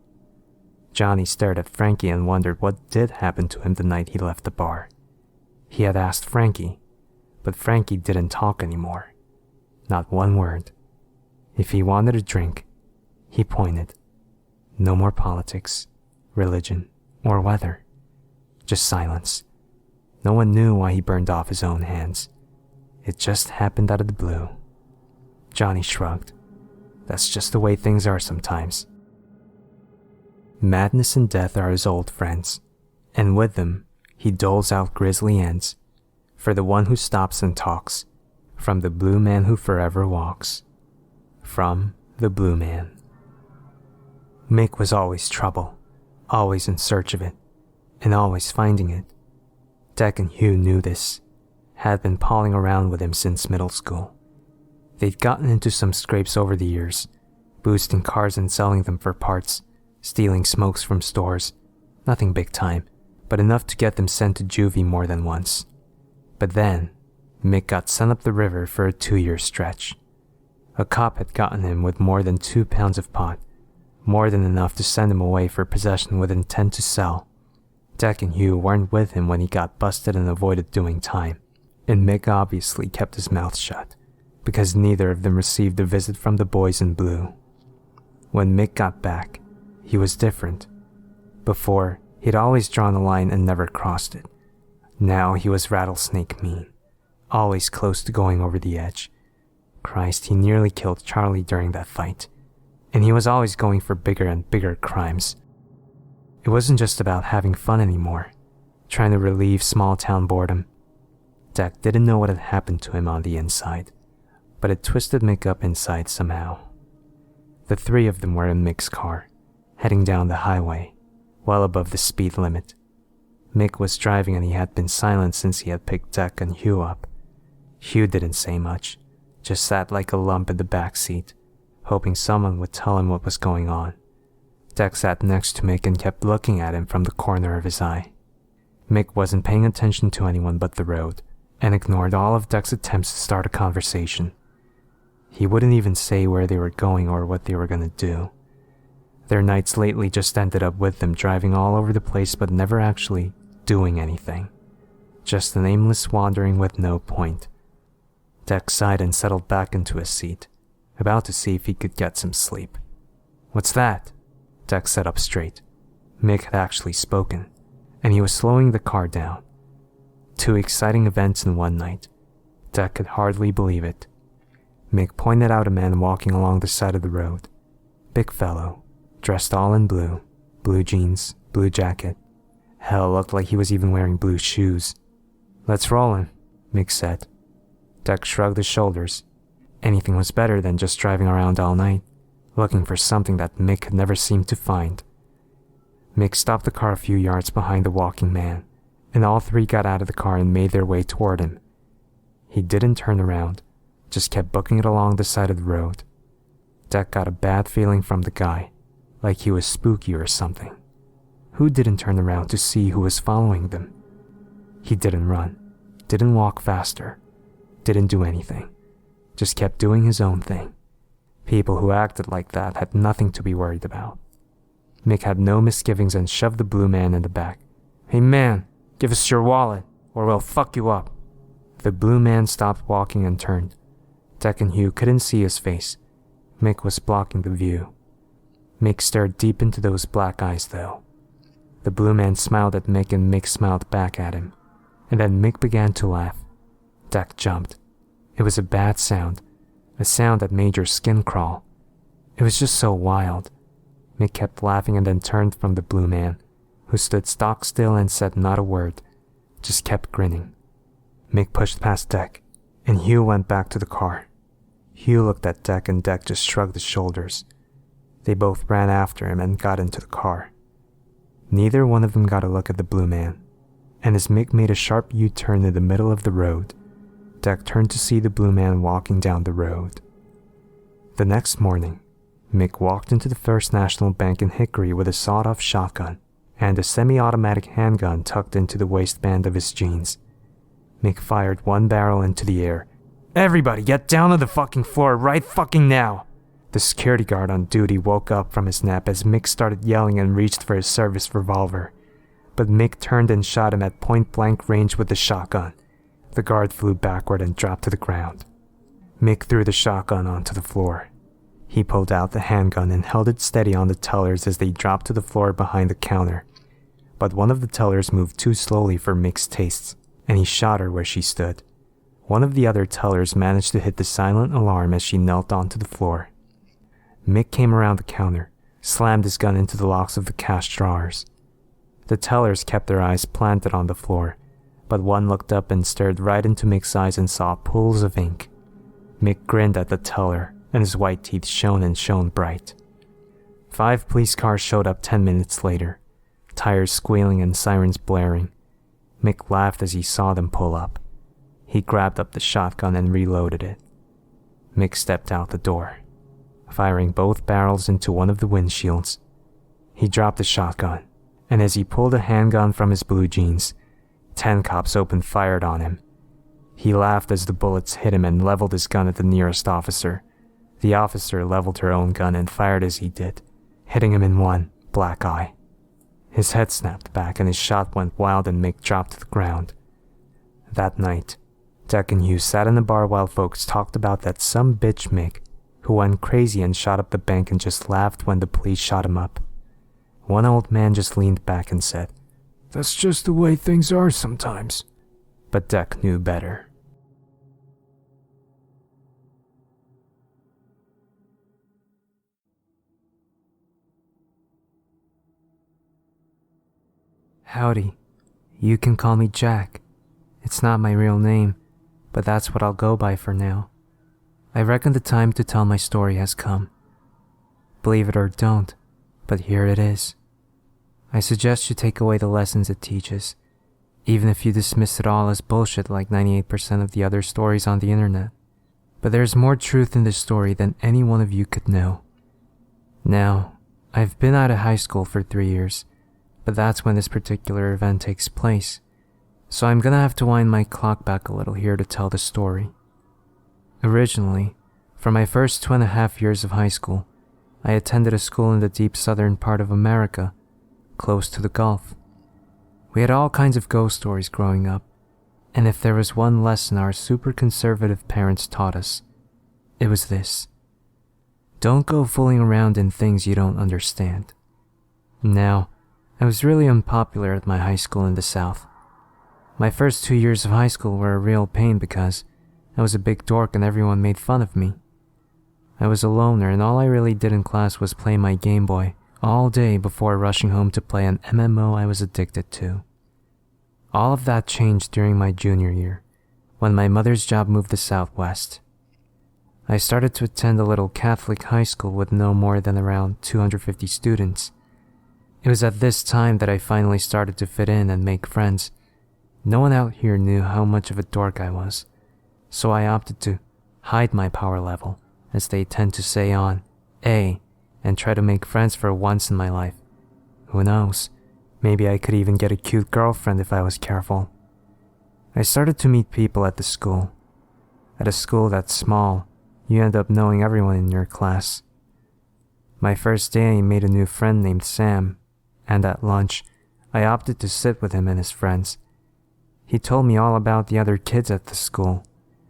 Johnny stared at Frankie and wondered what did happen to him the night he left the bar. He had asked Frankie, but Frankie didn't talk anymore. Not one word. If he wanted a drink, he pointed. No more politics, religion, or weather. Just silence. No one knew why he burned off his own hands. It just happened out of the blue. Johnny shrugged. That's just the way things are sometimes. Madness and death are his old friends, and with them, he doles out grisly ends. For the one who stops and talks, from the blue man who forever walks. From the Blue Man. Mick was always trouble, always in search of it, and always finding it. Deck and Hugh knew this, had been palling around with him since middle school. They'd gotten into some scrapes over the years, boosting cars and selling them for parts, stealing smokes from stores. Nothing big time, but enough to get them sent to juvie more than once. But then, Mick got sent up the river for a 2-year stretch. A cop had gotten him with more than 2 pounds of pot, more than enough to send him away for possession with intent to sell. Deck and Hugh weren't with him when he got busted and avoided doing time, and Mick obviously kept his mouth shut, because neither of them received a visit from the boys in blue. When Mick got back, he was different. Before, he'd always drawn a line and never crossed it. Now he was rattlesnake mean, always close to going over the edge. Christ, he nearly killed Charlie during that fight, and he was always going for bigger and bigger crimes. It wasn't just about having fun anymore, trying to relieve small-town boredom. Deck didn't know what had happened to him on the inside, but it twisted Mick up inside somehow. The 3 of them were in Mick's car, heading down the highway, well above the speed limit. Mick was driving and he had been silent since he had picked Deck and Hugh up. Hugh didn't say much, just sat like a lump in the back seat, hoping someone would tell him what was going on. Deck sat next to Mick and kept looking at him from the corner of his eye. Mick wasn't paying attention to anyone but the road, and ignored all of Deck's attempts to start a conversation. He wouldn't even say where they were going or what they were going to do. Their nights lately just ended up with them driving all over the place but never actually doing anything. Just an aimless wandering with no point. Deck sighed and settled back into his seat, about to see if he could get some sleep. "What's that?" Deck sat up straight. Mick had actually spoken, and he was slowing the car down. 2 exciting events in one night. Deck could hardly believe it. Mick pointed out a man walking along the side of the road. Big fellow, dressed all in blue, blue jeans, blue jacket. Hell, looked like he was even wearing blue shoes. "Let's roll him," Mick said. Deck shrugged his shoulders. Anything was better than just driving around all night, looking for something that Mick could never seem to find. Mick stopped the car a few yards behind the walking man, and all three got out of the car and made their way toward him. He didn't turn around, just kept booking it along the side of the road. Deck got a bad feeling from the guy, like he was spooky or something. Who didn't turn around to see who was following them? He didn't run, didn't walk faster, didn't do anything, just kept doing his own thing. People who acted like that had nothing to be worried about. Mick had no misgivings and shoved the blue man in the back. "Hey man, give us your wallet, or we'll fuck you up." The blue man stopped walking and turned. Deck and Hugh couldn't see his face. Mick was blocking the view. Mick stared deep into those black eyes though. The blue man smiled at Mick and Mick smiled back at him. And then Mick began to laugh. Deck jumped. It was a bad sound. A sound that made your skin crawl. It was just so wild. Mick kept laughing and then turned from the blue man, who stood stock still and said not a word, just kept grinning. Mick pushed past Deck, and Hugh went back to the car. Hugh looked at Deck and Deck just shrugged his shoulders. They both ran after him and got into the car. Neither one of them got a look at the blue man, and as Mick made a sharp U-turn in the middle of the road, Deck turned to see the blue man walking down the road. The next morning, Mick walked into the First National Bank in Hickory with a sawed-off shotgun and a semi-automatic handgun tucked into the waistband of his jeans. Mick fired one barrel into the air. "Everybody get down on the fucking floor right fucking now!" The security guard on duty woke up from his nap as Mick started yelling and reached for his service revolver. But Mick turned and shot him at point-blank range with the shotgun. The guard flew backward and dropped to the ground. Mick threw the shotgun onto the floor. He pulled out the handgun and held it steady on the tellers as they dropped to the floor behind the counter. But one of the tellers moved too slowly for Mick's tastes, and he shot her where she stood. One of the other tellers managed to hit the silent alarm as she knelt onto the floor. Mick came around the counter, slammed his gun into the locks of the cash drawers. The tellers kept their eyes planted on the floor, but one looked up and stared right into Mick's eyes and saw pools of ink. Mick grinned at the teller, and his white teeth shone and shone bright. 5 police cars showed up 10 minutes later, tires squealing and sirens blaring. Mick laughed as he saw them pull up. He grabbed up the shotgun and reloaded it. Mick stepped out the door, firing both barrels into one of the windshields. He dropped the shotgun, and as he pulled a handgun from his blue jeans, 10 cops opened fire on him. He laughed as the bullets hit him and leveled his gun at the nearest officer. The officer leveled her own gun and fired as he did, hitting him in one black eye. His head snapped back and his shot went wild and Mick dropped to the ground. That night, Deck and Hugh sat in the bar while folks talked about that some bitch Mick who went crazy and shot up the bank and just laughed when the police shot him up. One old man just leaned back and said, "That's just the way things are sometimes." But Deck knew better. Howdy. You can call me Jack. It's not my real name, but that's what I'll go by for now. I reckon the time to tell my story has come. Believe it or don't, but here it is. I suggest you take away the lessons it teaches, even if you dismiss it all as bullshit like 98% of the other stories on the internet. But there's more truth in this story than any one of you could know. Now, I've been out of high school for 3 years, but that's when this particular event takes place, so I'm gonna have to wind my clock back a little here to tell the story. Originally, for my first 2.5 years of high school, I attended a school in the deep southern part of America, close to the Gulf. We had all kinds of ghost stories growing up, and if there was one lesson our super conservative parents taught us, it was this: don't go fooling around in things you don't understand. Now, I was really unpopular at my high school in the South. My first 2 years of high school were a real pain because I was a big dork and everyone made fun of me. I was a loner and all I really did in class was play my Game Boy all day before rushing home to play an MMO I was addicted to. All of that changed during my junior year, when my mother's job moved to Southwest. I started to attend a little Catholic high school with no more than around 250 students. It was at this time that I finally started to fit in and make friends. No one out here knew how much of a dork I was, so I opted to hide my power level, as they tend to say on A, and try to make friends for once in my life. Who knows, maybe I could even get a cute girlfriend if I was careful. I started to meet people at the school. At a school that's small, you end up knowing everyone in your class. My first day I made a new friend named Sam, and at lunch, I opted to sit with him and his friends. He told me all about the other kids at the school,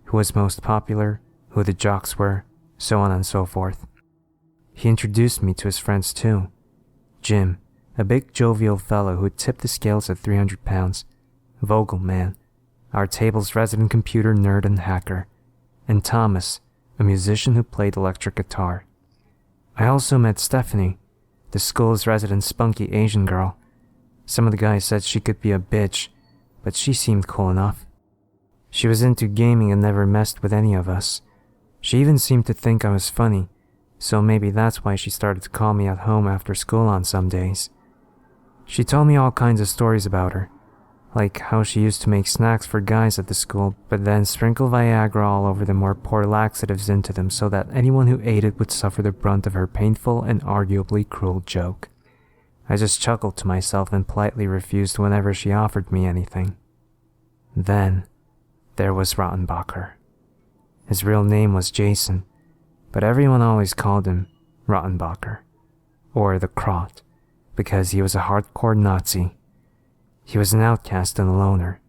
who was most popular, who the jocks were, so on and so forth. He introduced me to his friends too. Jim, a big jovial fellow who tipped the scales at 300 pounds. Vogel man, our table's resident computer nerd and hacker. And Thomas, a musician who played electric guitar. I also met Stephanie, the school's resident spunky Asian girl. Some of the guys said she could be a bitch, but she seemed cool enough. She was into gaming and never messed with any of us. She even seemed to think I was funny, so maybe that's why she started to call me at home after school on some days. She told me all kinds of stories about her, like how she used to make snacks for guys at the school, but then sprinkle Viagra all over them or pour laxatives into them so that anyone who ate it would suffer the brunt of her painful and arguably cruel joke. I just chuckled to myself and politely refused whenever she offered me anything. Then, there was Rottenbacher. His real name was Jason, but everyone always called him Rottenbacher, or the Krot, because he was a hardcore Nazi. He was an outcast and a loner.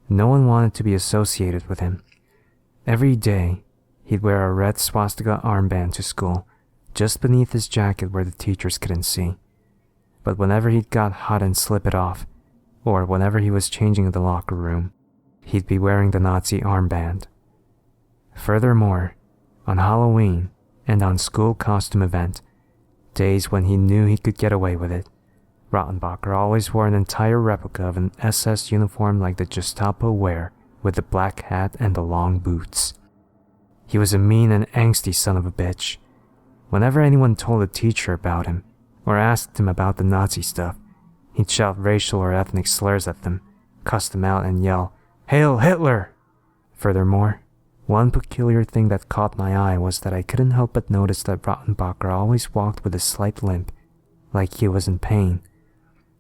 No one wanted to be associated with him. Every day, he'd wear a red swastika armband to school, just beneath his jacket where the teachers couldn't see. But whenever he'd got hot and slip it off, or whenever he was changing in the locker room, he'd be wearing the Nazi armband. Furthermore, on Halloween and on school costume event, days when he knew he could get away with it, Rottenbacher always wore an entire replica of an SS uniform like the Gestapo wear, with the black hat and the long boots. He was a mean and angsty son of a bitch. Whenever anyone told a teacher about him, or asked him about the Nazi stuff, he'd shout racial or ethnic slurs at them, cuss them out, and yell, "Hail Hitler!" Furthermore, one peculiar thing that caught my eye was that I couldn't help but notice that Rottenbacher always walked with a slight limp, like he was in pain.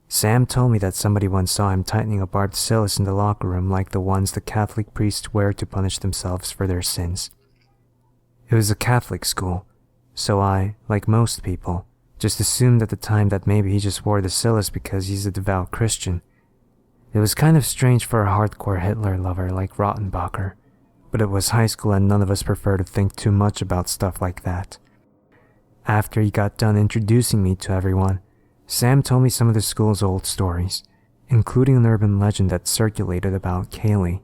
Sam told me that somebody once saw him tightening a barbed syllabus in the locker room like the ones the Catholic priests wear to punish themselves for their sins. It was a Catholic school, so I, like most people, just assumed at the time that maybe he just wore the syllabus because he's a devout Christian. It was kind of strange for a hardcore Hitler lover like Rottenbacher, but it was high school and none of us prefer to think too much about stuff like that. After he got done introducing me to everyone, Sam told me some of the school's old stories, including an urban legend that circulated about Kaylee,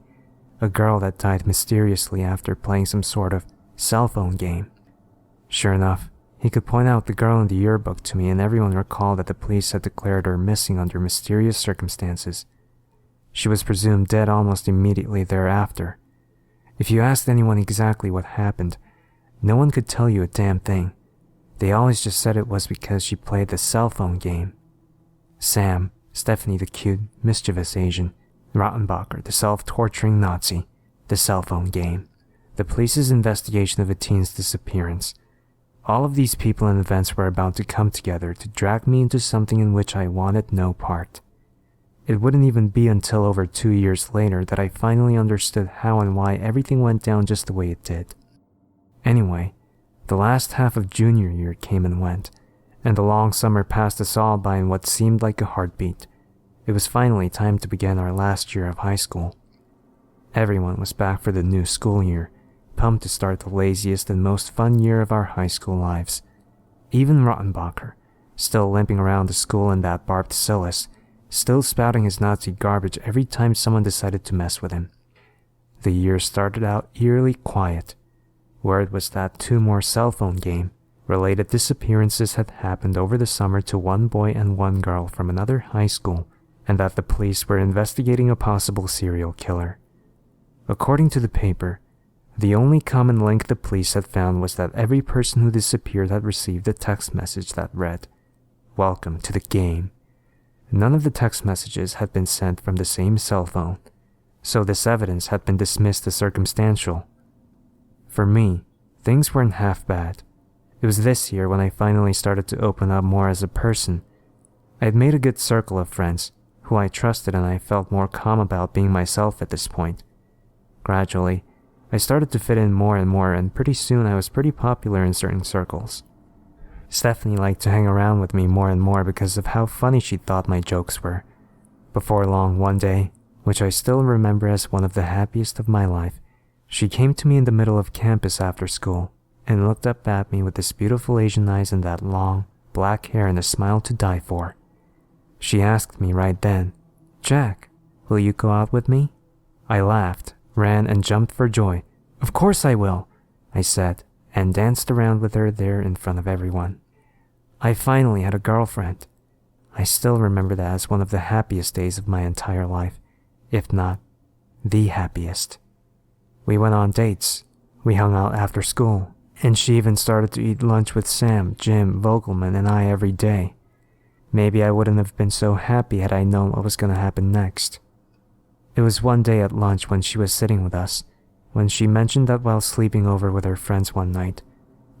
a girl that died mysteriously after playing some sort of cell phone game. Sure enough, he could point out the girl in the yearbook to me, and everyone recalled that the police had declared her missing under mysterious circumstances. She was presumed dead almost immediately thereafter. If you asked anyone exactly what happened, no one could tell you a damn thing. They always just said it was because she played the cell phone game. Sam, Stephanie the cute, mischievous Asian, Rottenbacher the self-torturing Nazi, the cell phone game, the police's investigation of a teen's disappearance. All of these people and events were about to come together to drag me into something in which I wanted no part. It wouldn't even be until over 2 years later that I finally understood how and why everything went down just the way it did. Anyway, the last half of junior year came and went, and the long summer passed us all by in what seemed like a heartbeat. It was finally time to begin our last year of high school. Everyone was back for the new school year, pumped to start the laziest and most fun year of our high school lives. Even Rottenbacher, still limping around the school in that barbed syllabus, still spouting his Nazi garbage every time someone decided to mess with him. The year started out eerily quiet. Word was that 2 more cell phone game-related disappearances had happened over the summer to 1 boy and 1 girl from another high school, and that the police were investigating a possible serial killer. According to the paper, The only common link the police had found was that every person who disappeared had received a text message that read, "Welcome to the game." None of the text messages had been sent from the same cell phone, so this evidence had been dismissed as circumstantial. For me, things weren't half bad. It was this year when I finally started to open up more as a person. I had made a good circle of friends, who I trusted, and I felt more calm about being myself at this point. Gradually, I started to fit in more and more, and pretty soon I was pretty popular in certain circles. Stephanie liked to hang around with me more and more because of how funny she thought my jokes were. Before long, one day, which I still remember as one of the happiest of my life, she came to me in the middle of campus after school and looked up at me with this beautiful Asian eyes and that long, black hair and a smile to die for. She asked me right then, "Jack, will you go out with me?" I laughed, ran, and jumped for joy. "Of course I will," I said, and danced around with her there in front of everyone. I finally had a girlfriend. I still remember that as one of the happiest days of my entire life, if not the happiest. We went on dates, we hung out after school, and she even started to eat lunch with Sam, Jim, Vogelman, and I every day. Maybe I wouldn't have been so happy had I known what was going to happen next. It was one day at lunch when she was sitting with us, when she mentioned that while sleeping over with her friends one night,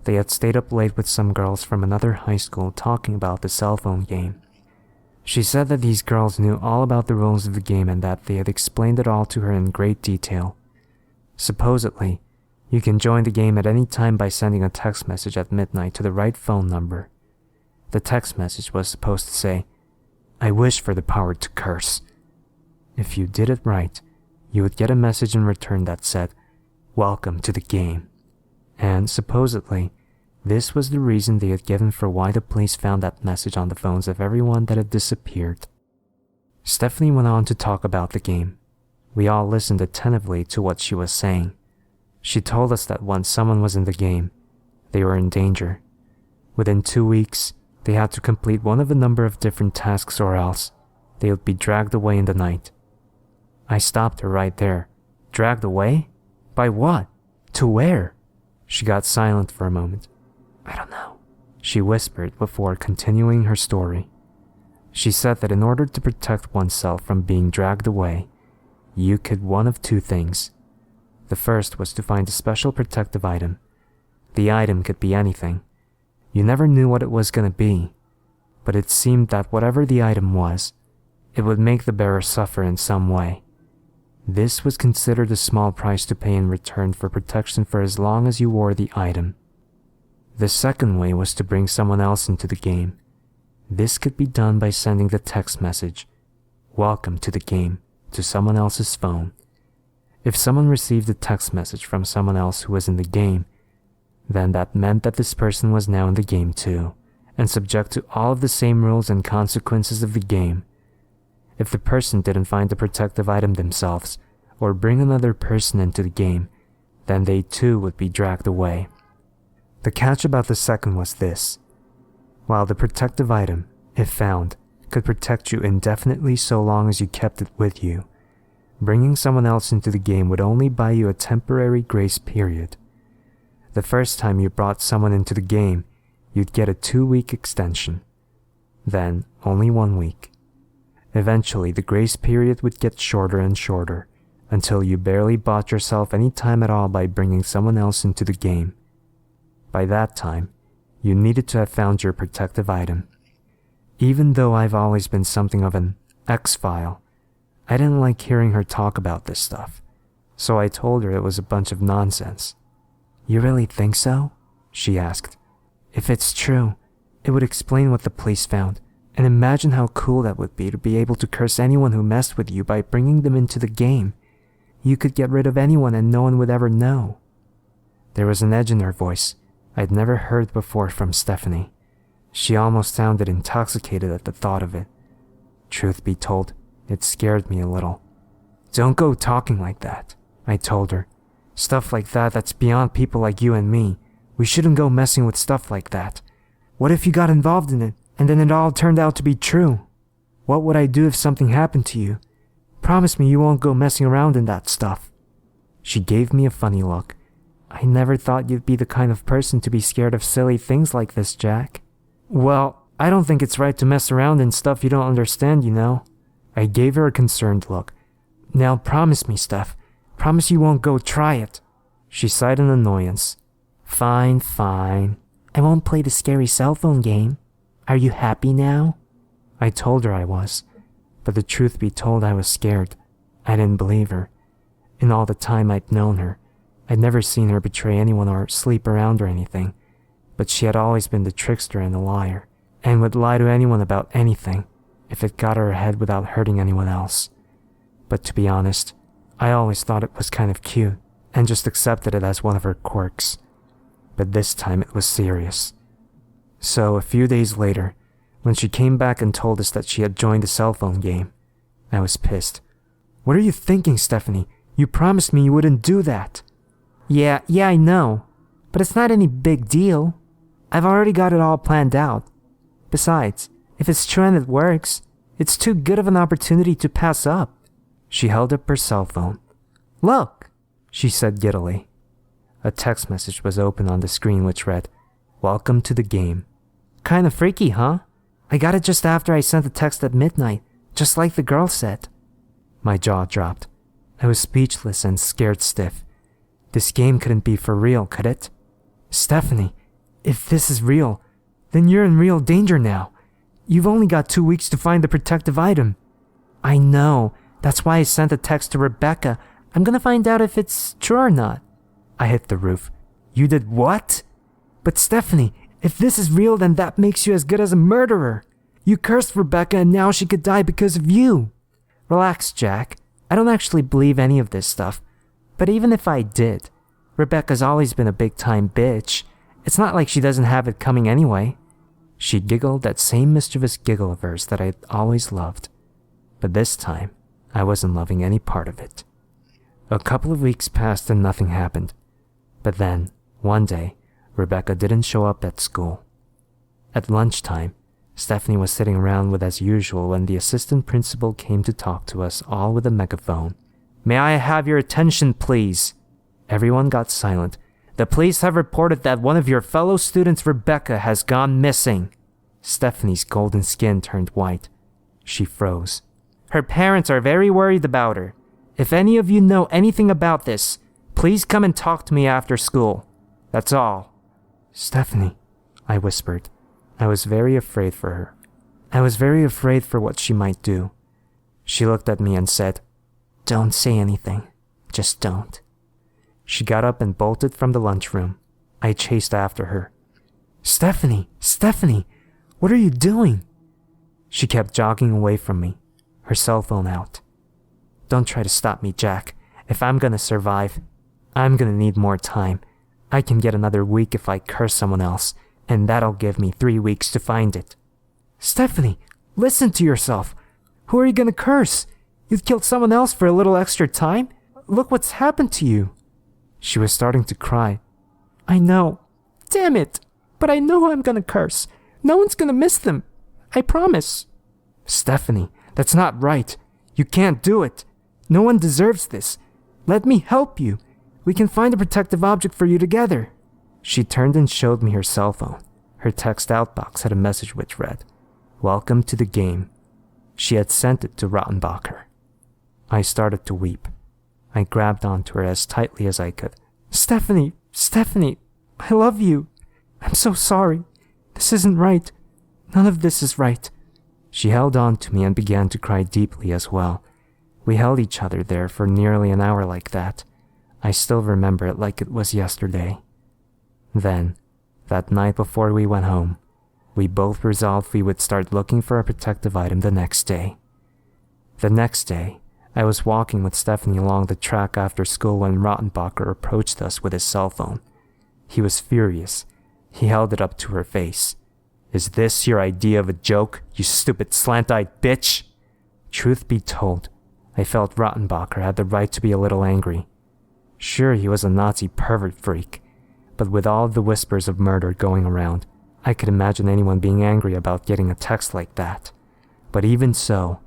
they had stayed up late with some girls from another high school talking about the cell phone game. She said that these girls knew all about the rules of the game and that they had explained it all to her in great detail. Supposedly, you can join the game at any time by sending a text message at midnight to the right phone number. The text message was supposed to say, "I wish for the power to curse." If you did it right, you would get a message in return that said, "Welcome to the game." And supposedly, this was the reason they had given for why the police found that message on the phones of everyone that had disappeared. Stephanie went on to talk about the game. We all listened attentively to what she was saying. She told us that once someone was in the game, they were in danger. Within 2 weeks, they had to complete one of a number of different tasks or else they would be dragged away in the night. I stopped her right there. Dragged away? By what? To where? She got silent for a moment. "I don't know," she whispered before continuing her story. She said that in order to protect oneself from being dragged away, you could one of two things. The first was to find a special protective item. The item could be anything. You never knew what it was going to be, but it seemed that whatever the item was, it would make the bearer suffer in some way. This was considered a small price to pay in return for protection for as long as you wore the item. The second way was to bring someone else into the game. This could be done by sending the text message, "Welcome to the game," to someone else's phone. If someone received a text message from someone else who was in the game, then that meant that this person was now in the game too, and subject to all of the same rules and consequences of the game. If the person didn't find the protective item themselves, or bring another person into the game, then they too would be dragged away. The catch about the second was this. While the protective item, if found, could protect you indefinitely so long as you kept it with you, bringing someone else into the game would only buy you a temporary grace period. The first time you brought someone into the game, you'd get a 2-week extension. Then, only 1 week. Eventually, the grace period would get shorter and shorter, until you barely bought yourself any time at all by bringing someone else into the game. By that time, you needed to have found your protective item. Even though I've always been something of an X-file, I didn't like hearing her talk about this stuff, so I told her it was a bunch of nonsense. "You really think so?" she asked. "If it's true, it would explain what the police found, and imagine how cool that would be to be able to curse anyone who messed with you by bringing them into the game. You could get rid of anyone and no one would ever know." There was an edge in her voice I'd never heard before from Stephanie. She almost sounded intoxicated at the thought of it. Truth be told, it scared me a little. "Don't go talking like that," I told her. "Stuff like that's beyond people like you and me. We shouldn't go messing with stuff like that. What if you got involved in it, and then it all turned out to be true? What would I do if something happened to you? Promise me you won't go messing around in that stuff." She gave me a funny look, I never thought you'd be the kind of person to be scared of silly things like this, Jack. Well, I don't think it's right to mess around in stuff you don't understand, you know. I gave her a concerned look. Now promise me, Steph. Promise you won't go try it. She sighed in annoyance. Fine, fine. I won't play the scary cell phone game. Are you happy now? I told her I was, but the truth be told, I was scared. I didn't believe her. In all the time I'd known her, I'd never seen her betray anyone or sleep around or anything, but she had always been the trickster and the liar, and would lie to anyone about anything if it got her ahead without hurting anyone else. But to be honest, I always thought it was kind of cute and just accepted it as one of her quirks. But this time it was serious. So a few days later, when she came back and told us that she had joined the cell phone game, I was pissed. What are you thinking, Stephanie? You promised me you wouldn't do that. Yeah, I know. But it's not any big deal. I've already got it all planned out. Besides, if it's true and it works, it's too good of an opportunity to pass up. She held up her cell phone. Look, she said giddily. A text message was open on the screen which read, Welcome to the game. Kinda freaky, huh? I got it just after I sent the text at midnight, just like the girl said. My jaw dropped. I was speechless and scared stiff. This game couldn't be for real, could it? Stephanie, if this is real, then you're in real danger now. You've only got 2 weeks to find the protective item. I know. That's why I sent a text to Rebecca. I'm gonna find out if it's true or not. I hit the roof. You did what? But Stephanie, if this is real, then that makes you as good as a murderer. You cursed Rebecca and now she could die because of you. Relax, Jack. I don't actually believe any of this stuff. But even if I did, Rebecca's always been a big-time bitch. It's not like she doesn't have it coming anyway. She giggled that same mischievous giggle of hers that I'd always loved. But this time, I wasn't loving any part of it. A couple of weeks passed and nothing happened. But then, one day, Rebecca didn't show up at school. At lunchtime, Stephanie was sitting around with as usual when the assistant principal came to talk to us all with a megaphone. May I have your attention, please? Everyone got silent. The police have reported that one of your fellow students, Rebecca, has gone missing. Stephanie's golden skin turned white. She froze. Her parents are very worried about her. If any of you know anything about this, please come and talk to me after school. That's all. Stephanie, I whispered. I was very afraid for her. I was very afraid for what she might do. She looked at me and said, Don't say anything. Just don't. She got up and bolted from the lunchroom. I chased after her. Stephanie, what are you doing? She kept jogging away from me, her cell phone out. Don't try to stop me, Jack. If I'm gonna survive, I'm gonna need more time. I can get another week if I curse someone else, and that'll give me 3 weeks to find it. Stephanie, listen to yourself. Who are you gonna curse? You've killed someone else for a little extra time? Look what's happened to you. She was starting to cry. I know. Damn it. But I know who I'm gonna curse. No one's gonna miss them. I promise. Stephanie, that's not right. You can't do it. No one deserves this. Let me help you. We can find a protective object for you together. She turned and showed me her cell phone. Her text outbox had a message which read, Welcome to the game. She had sent it to Rottenbacher. I started to weep. I grabbed onto her as tightly as I could. Stephanie, I love you. I'm so sorry. This isn't right. None of this is right. She held on to me and began to cry deeply as well. We held each other there for nearly an hour like that. I still remember it like it was yesterday. Then, that night before we went home, we both resolved we would start looking for a protective item the next day. The next day, I was walking with Stephanie along the track after school when Rottenbacher approached us with his cell phone. He was furious. He held it up to her face. Is this your idea of a joke, you stupid slant-eyed bitch? Truth be told, I felt Rottenbacher had the right to be a little angry. Sure, he was a Nazi pervert freak, but with all the whispers of murder going around, I could imagine anyone being angry about getting a text like that. But even so,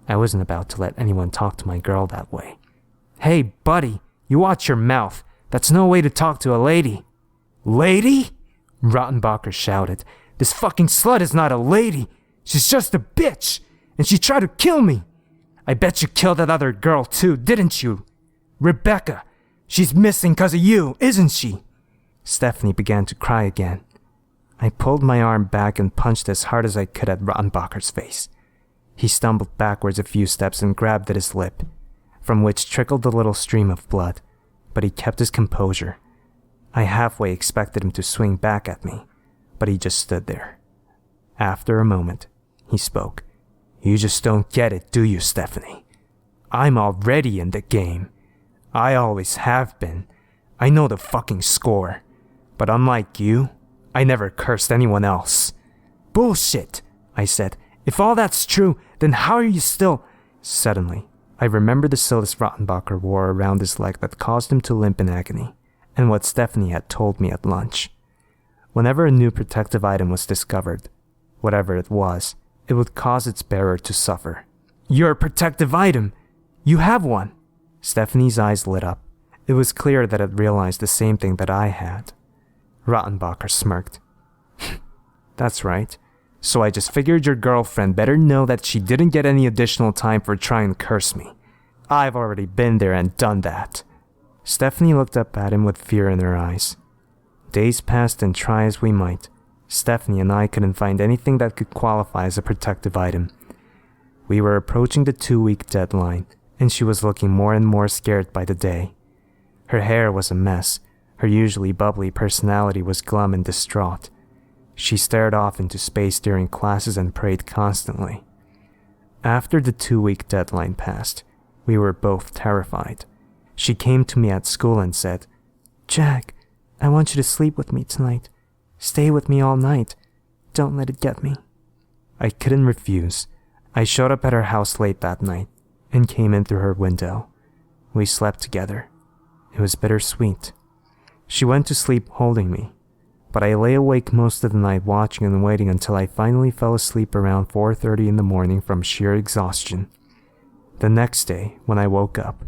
I wasn't about to let anyone talk to my girl that way. Hey, buddy, you watch your mouth. That's no way to talk to a lady." "Lady?" Rottenbacher shouted. "This fucking slut is not a lady. She's just a bitch, and she tried to kill me. I bet you killed that other girl too, didn't you? Rebecca, she's missing 'cause of you, isn't she?" Stephanie began to cry again. I pulled my arm back and punched as hard as I could at Rottenbacher's face. He stumbled backwards a few steps and grabbed at his lip, from which trickled a little stream of blood, but he kept his composure. I halfway expected him to swing back at me, but he just stood there. After a moment, he spoke. "You just don't get it, do you, Stephanie? I'm already in the game. I always have been. I know the fucking score. But unlike you, I never cursed anyone else." "Bullshit," I said. "If all that's true, then how are you still—" Suddenly, I remembered the silice Rottenbacher wore around his leg that caused him to limp in agony, and what Stephanie had told me at lunch. Whenever a new protective item was discovered, whatever it was, it would cause its bearer to suffer. "Your protective item! You have one!" Stephanie's eyes lit up. It was clear that it realized the same thing that I had. Rottenbacher smirked. "That's right. So I just figured your girlfriend better know that she didn't get any additional time for trying to curse me. I've already been there and done that." Stephanie looked up at him with fear in her eyes. Days passed, and try as we might, Stephanie and I couldn't find anything that could qualify as a protective item. We were approaching the 2-week deadline, and she was looking more and more scared by the day. Her hair was a mess. Her usually bubbly personality was glum and distraught. She stared off into space during classes and prayed constantly. After the 2-week deadline passed, we were both terrified. She came to me at school and said, "Jack, I want you to sleep with me tonight. Stay with me all night. Don't let it get me." I couldn't refuse. I showed up at her house late that night and came in through her window. We slept together. It was bittersweet. She went to sleep holding me, but I lay awake most of the night watching and waiting until I finally fell asleep around 4:30 in the morning from sheer exhaustion. The next day, when I woke up,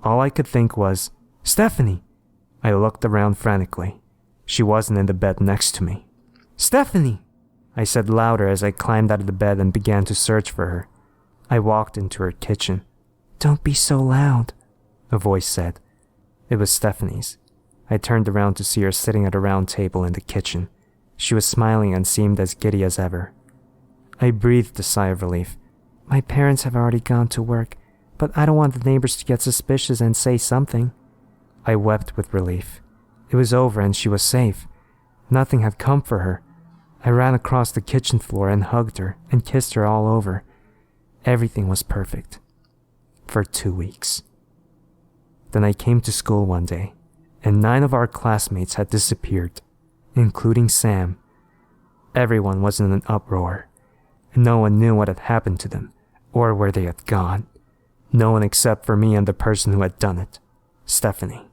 all I could think was, "Stephanie!" I looked around frantically. She wasn't in the bed next to me. "Stephanie!" I said louder as I climbed out of the bed and began to search for her. I walked into her kitchen. "Don't be so loud," a voice said. It was Stephanie's. I turned around to see her sitting at a round table in the kitchen. She was smiling and seemed as giddy as ever. I breathed a sigh of relief. "My parents have already gone to work, but I don't want the neighbors to get suspicious and say something." I wept with relief. It was over and she was safe. Nothing had come for her. I ran across the kitchen floor and hugged her and kissed her all over. Everything was perfect. For 2 weeks. Then I came to school one day, and 9 of our classmates had disappeared, including Sam. Everyone was in an uproar, and no one knew what had happened to them, or where they had gone. No one except for me and the person who had done it, Stephanie.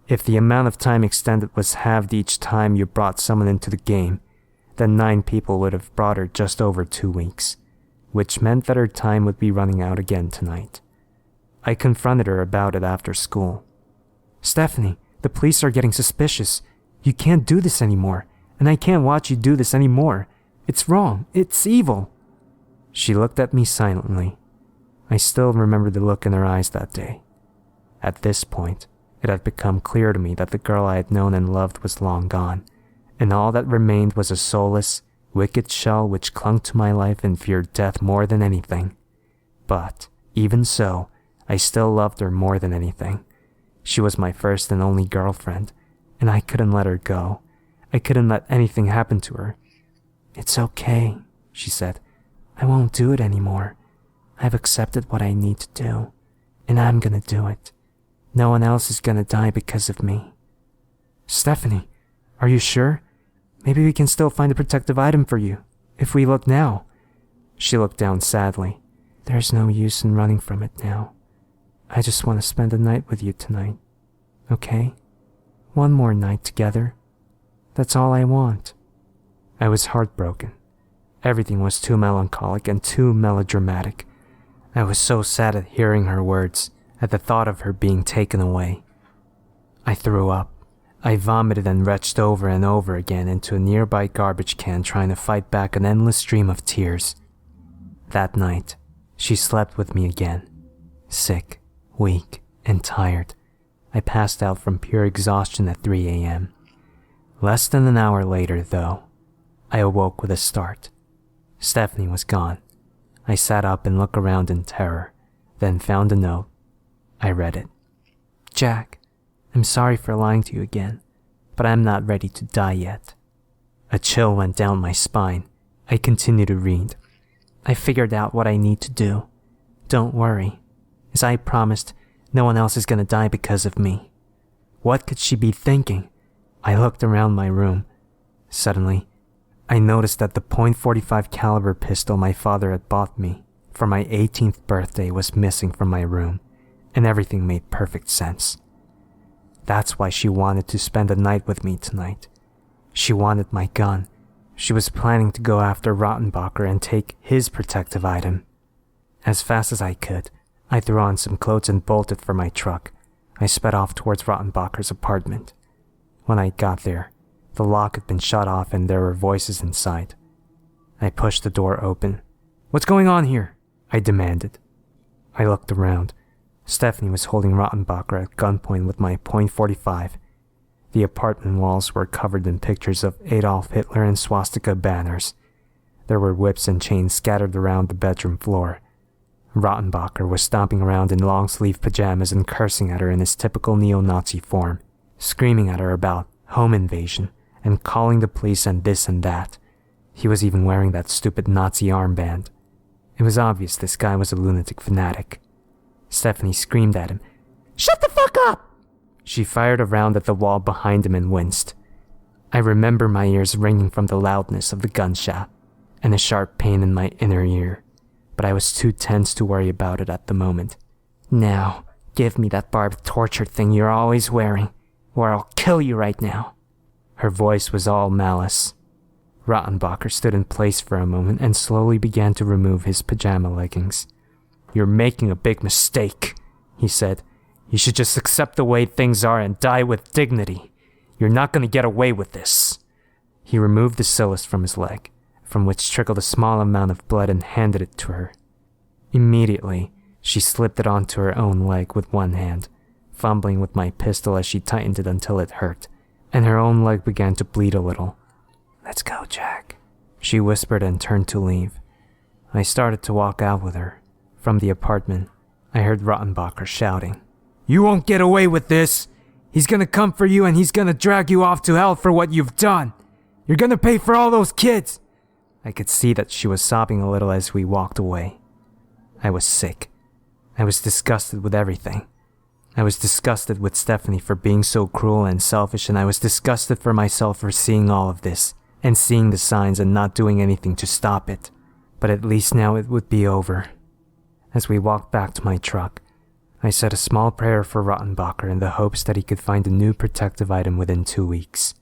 If the amount of time extended was halved each time you brought someone into the game, then 9 people would have brought her just over 2 weeks, which meant that her time would be running out again tonight. I confronted her about it after school. "Stephanie, the police are getting suspicious. You can't do this anymore, and I can't watch you do this anymore. It's wrong. It's evil." She looked at me silently. I still remember the look in her eyes that day. At this point, it had become clear to me that the girl I had known and loved was long gone, and all that remained was a soulless, wicked shell which clung to my life and feared death more than anything. But, even so, I still loved her more than anything. She was my first and only girlfriend, and I couldn't let her go. I couldn't let anything happen to her. "It's okay," she said. "I won't do it anymore. I've accepted what I need to do, and I'm gonna do it. No one else is gonna die because of me." "Stephanie, are you sure? Maybe we can still find a protective item for you, if we look now." She looked down sadly. "There's no use in running from it now. I just want to spend the night with you tonight. Okay? One more night together. That's all I want." I was heartbroken. Everything was too melancholic and too melodramatic. I was so sad at hearing her words, at the thought of her being taken away. I threw up. I vomited and retched over and over again into a nearby garbage can, trying to fight back an endless stream of tears. That night, she slept with me again. Sick, weak, and tired. I passed out from pure exhaustion at 3 a.m. Less than an hour later, though, I awoke with a start. Stephanie was gone. I sat up and looked around in terror, then found a note. I read it. Jack, I'm sorry for lying to you again, but I'm not ready to die yet. A chill went down my spine. I continued to read. I figured out what I need to do. Don't worry. As I promised, no one else is gonna die because of me. What could she be thinking? I looked around my room. Suddenly, I noticed that the .45 caliber pistol my father had bought me for my 18th birthday was missing from my room, and everything made perfect sense. That's why she wanted to spend the night with me tonight. She wanted my gun. She was planning to go after Rottenbacher and take his protective item. As fast as I could, I threw on some clothes and bolted for my truck. I sped off towards Rottenbacher's apartment. When I got there, the lock had been shut off and there were voices inside. I pushed the door open. "What's going on here?" I demanded. I looked around. Stephanie was holding Rottenbacher at gunpoint with my .45. The apartment walls were covered in pictures of Adolf Hitler and swastika banners. There were whips and chains scattered around the bedroom floor. Rottenbacher was stomping around in long-sleeve pajamas and cursing at her in his typical neo-Nazi form, screaming at her about home invasion and calling the police and this and that. He was even wearing that stupid Nazi armband. It was obvious this guy was a lunatic fanatic. Stephanie screamed at him, "Shut the fuck up!" She fired a round at the wall behind him and winced. I remember my ears ringing from the loudness of the gunshot and a sharp pain in my inner ear, but I was too tense to worry about it at the moment. "Now, give me that barbed torture thing you're always wearing, or I'll kill you right now." Her voice was all malice. Rottenbacher stood in place for a moment and slowly began to remove his pajama leggings. "You're making a big mistake," he said. "You should just accept the way things are and die with dignity. You're not going to get away with this." He removed the cilice from his leg, from which trickled a small amount of blood, and handed it to her. Immediately, she slipped it onto her own leg with one hand, fumbling with my pistol as she tightened it until it hurt, and her own leg began to bleed a little. "Let's go, Jack," she whispered and turned to leave. I started to walk out with her. From the apartment, I heard Rottenbacher shouting, "You won't get away with this! He's gonna come for you and he's gonna drag you off to hell for what you've done! You're gonna pay for all those kids!" I could see that she was sobbing a little as we walked away. I was sick. I was disgusted with everything. I was disgusted with Stephanie for being so cruel and selfish, and I was disgusted for myself for seeing all of this, and seeing the signs and not doing anything to stop it. But at least now it would be over. As we walked back to my truck, I said a small prayer for Rottenbacher in the hopes that he could find a new protective item within 2 weeks.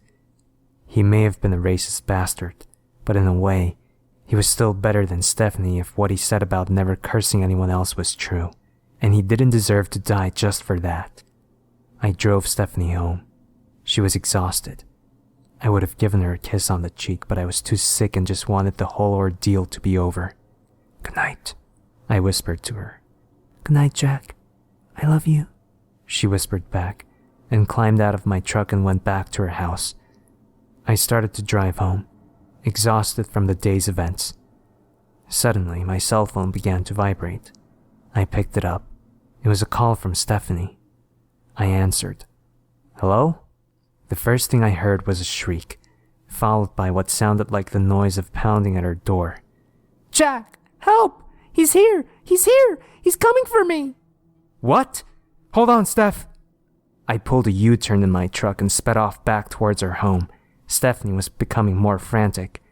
He may have been a racist bastard, but in a way, he was still better than Stephanie if what he said about never cursing anyone else was true, and he didn't deserve to die just for that. I drove Stephanie home. She was exhausted. I would have given her a kiss on the cheek, but I was too sick and just wanted the whole ordeal to be over. "Good night," I whispered to her. "Good night, Jack. I love you," she whispered back, and climbed out of my truck and went back to her house. I started to drive home, exhausted from the day's events. Suddenly, my cell phone began to vibrate. I picked it up. It was a call from Stephanie. I answered. "Hello?" The first thing I heard was a shriek, followed by what sounded like the noise of pounding at her door. "Jack, help! He's here! He's here! He's coming for me!" "What? Hold on, Steph!" I pulled a U-turn in my truck and sped off back towards her home. Stephanie was becoming more frantic.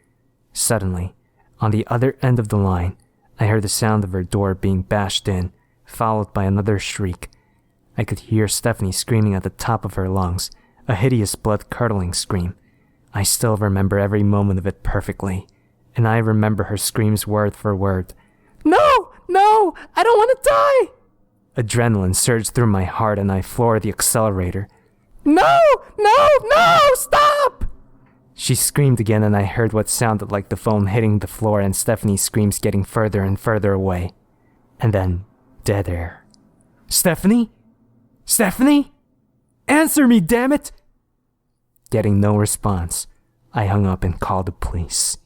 Suddenly, on the other end of the line, I heard the sound of her door being bashed in, followed by another shriek. I could hear Stephanie screaming at the top of her lungs, a hideous blood-curdling scream. I still remember every moment of it perfectly, and I remember her screams word for word. "No! No! I don't want to die!" Adrenaline surged through my heart and I floored the accelerator. No! No! No! Stop! She screamed again, and I heard what sounded like the phone hitting the floor and Stephanie's screams getting further and further away. And then, dead air. Stephanie? Stephanie? Answer me, damn it! Getting no response, I hung up and called the police.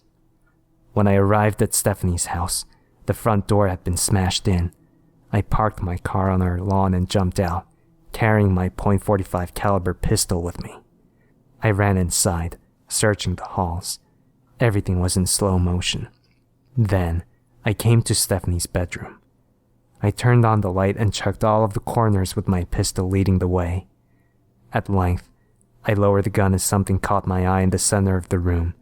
When I arrived at Stephanie's house, the front door had been smashed in. I parked my car on our lawn and jumped out, carrying my .45 caliber pistol with me. I ran inside, searching the halls. Everything was in slow motion. Then, I came to Stephanie's bedroom. I turned on the light and checked all of the corners with my pistol leading the way. At length, I lowered the gun as something caught my eye in the center of the room.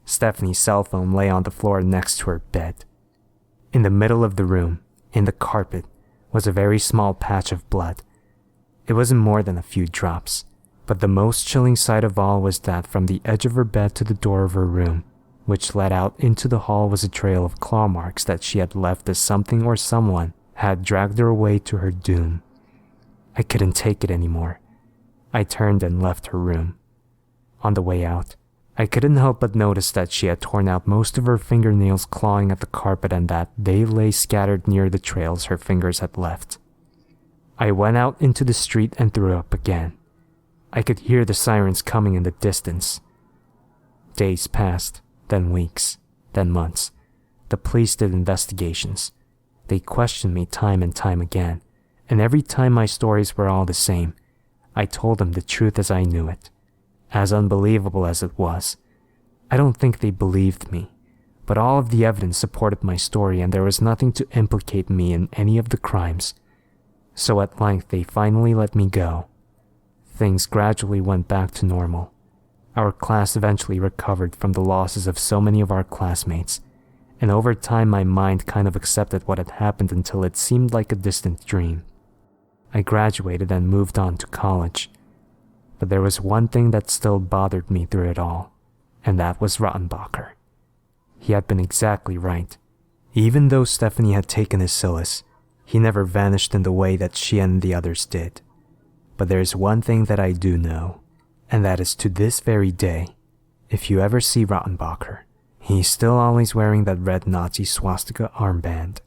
Stephanie's cell phone lay on the floor next to her bed. In the middle of the room, in the carpet, was a very small patch of blood. It wasn't more than a few drops, but the most chilling sight of all was that from the edge of her bed to the door of her room, which led out into the hall, was a trail of claw marks that she had left as something or someone had dragged her away to her doom. I couldn't take it anymore. I turned and left her room. On the way out, I couldn't help but notice that she had torn out most of her fingernails clawing at the carpet and that they lay scattered near the trails her fingers had left. I went out into the street and threw up again. I could hear the sirens coming in the distance. Days passed, then weeks, then months. The police did investigations. They questioned me time and time again, and every time my stories were all the same. I told them the truth as I knew it, as unbelievable as it was. I don't think they believed me, but all of the evidence supported my story and there was nothing to implicate me in any of the crimes. So at length they finally let me go. Things gradually went back to normal. Our class eventually recovered from the losses of so many of our classmates, and over time my mind kind of accepted what had happened until it seemed like a distant dream. I graduated and moved on to college. But there was one thing that still bothered me through it all, and that was Rottenbacher. He had been exactly right. Even though Stephanie had taken his solace, he never vanished in the way that she and the others did. But there's one thing that I do know, and that is to this very day, if you ever see Rottenbacher, he's still always wearing that red Nazi swastika armband.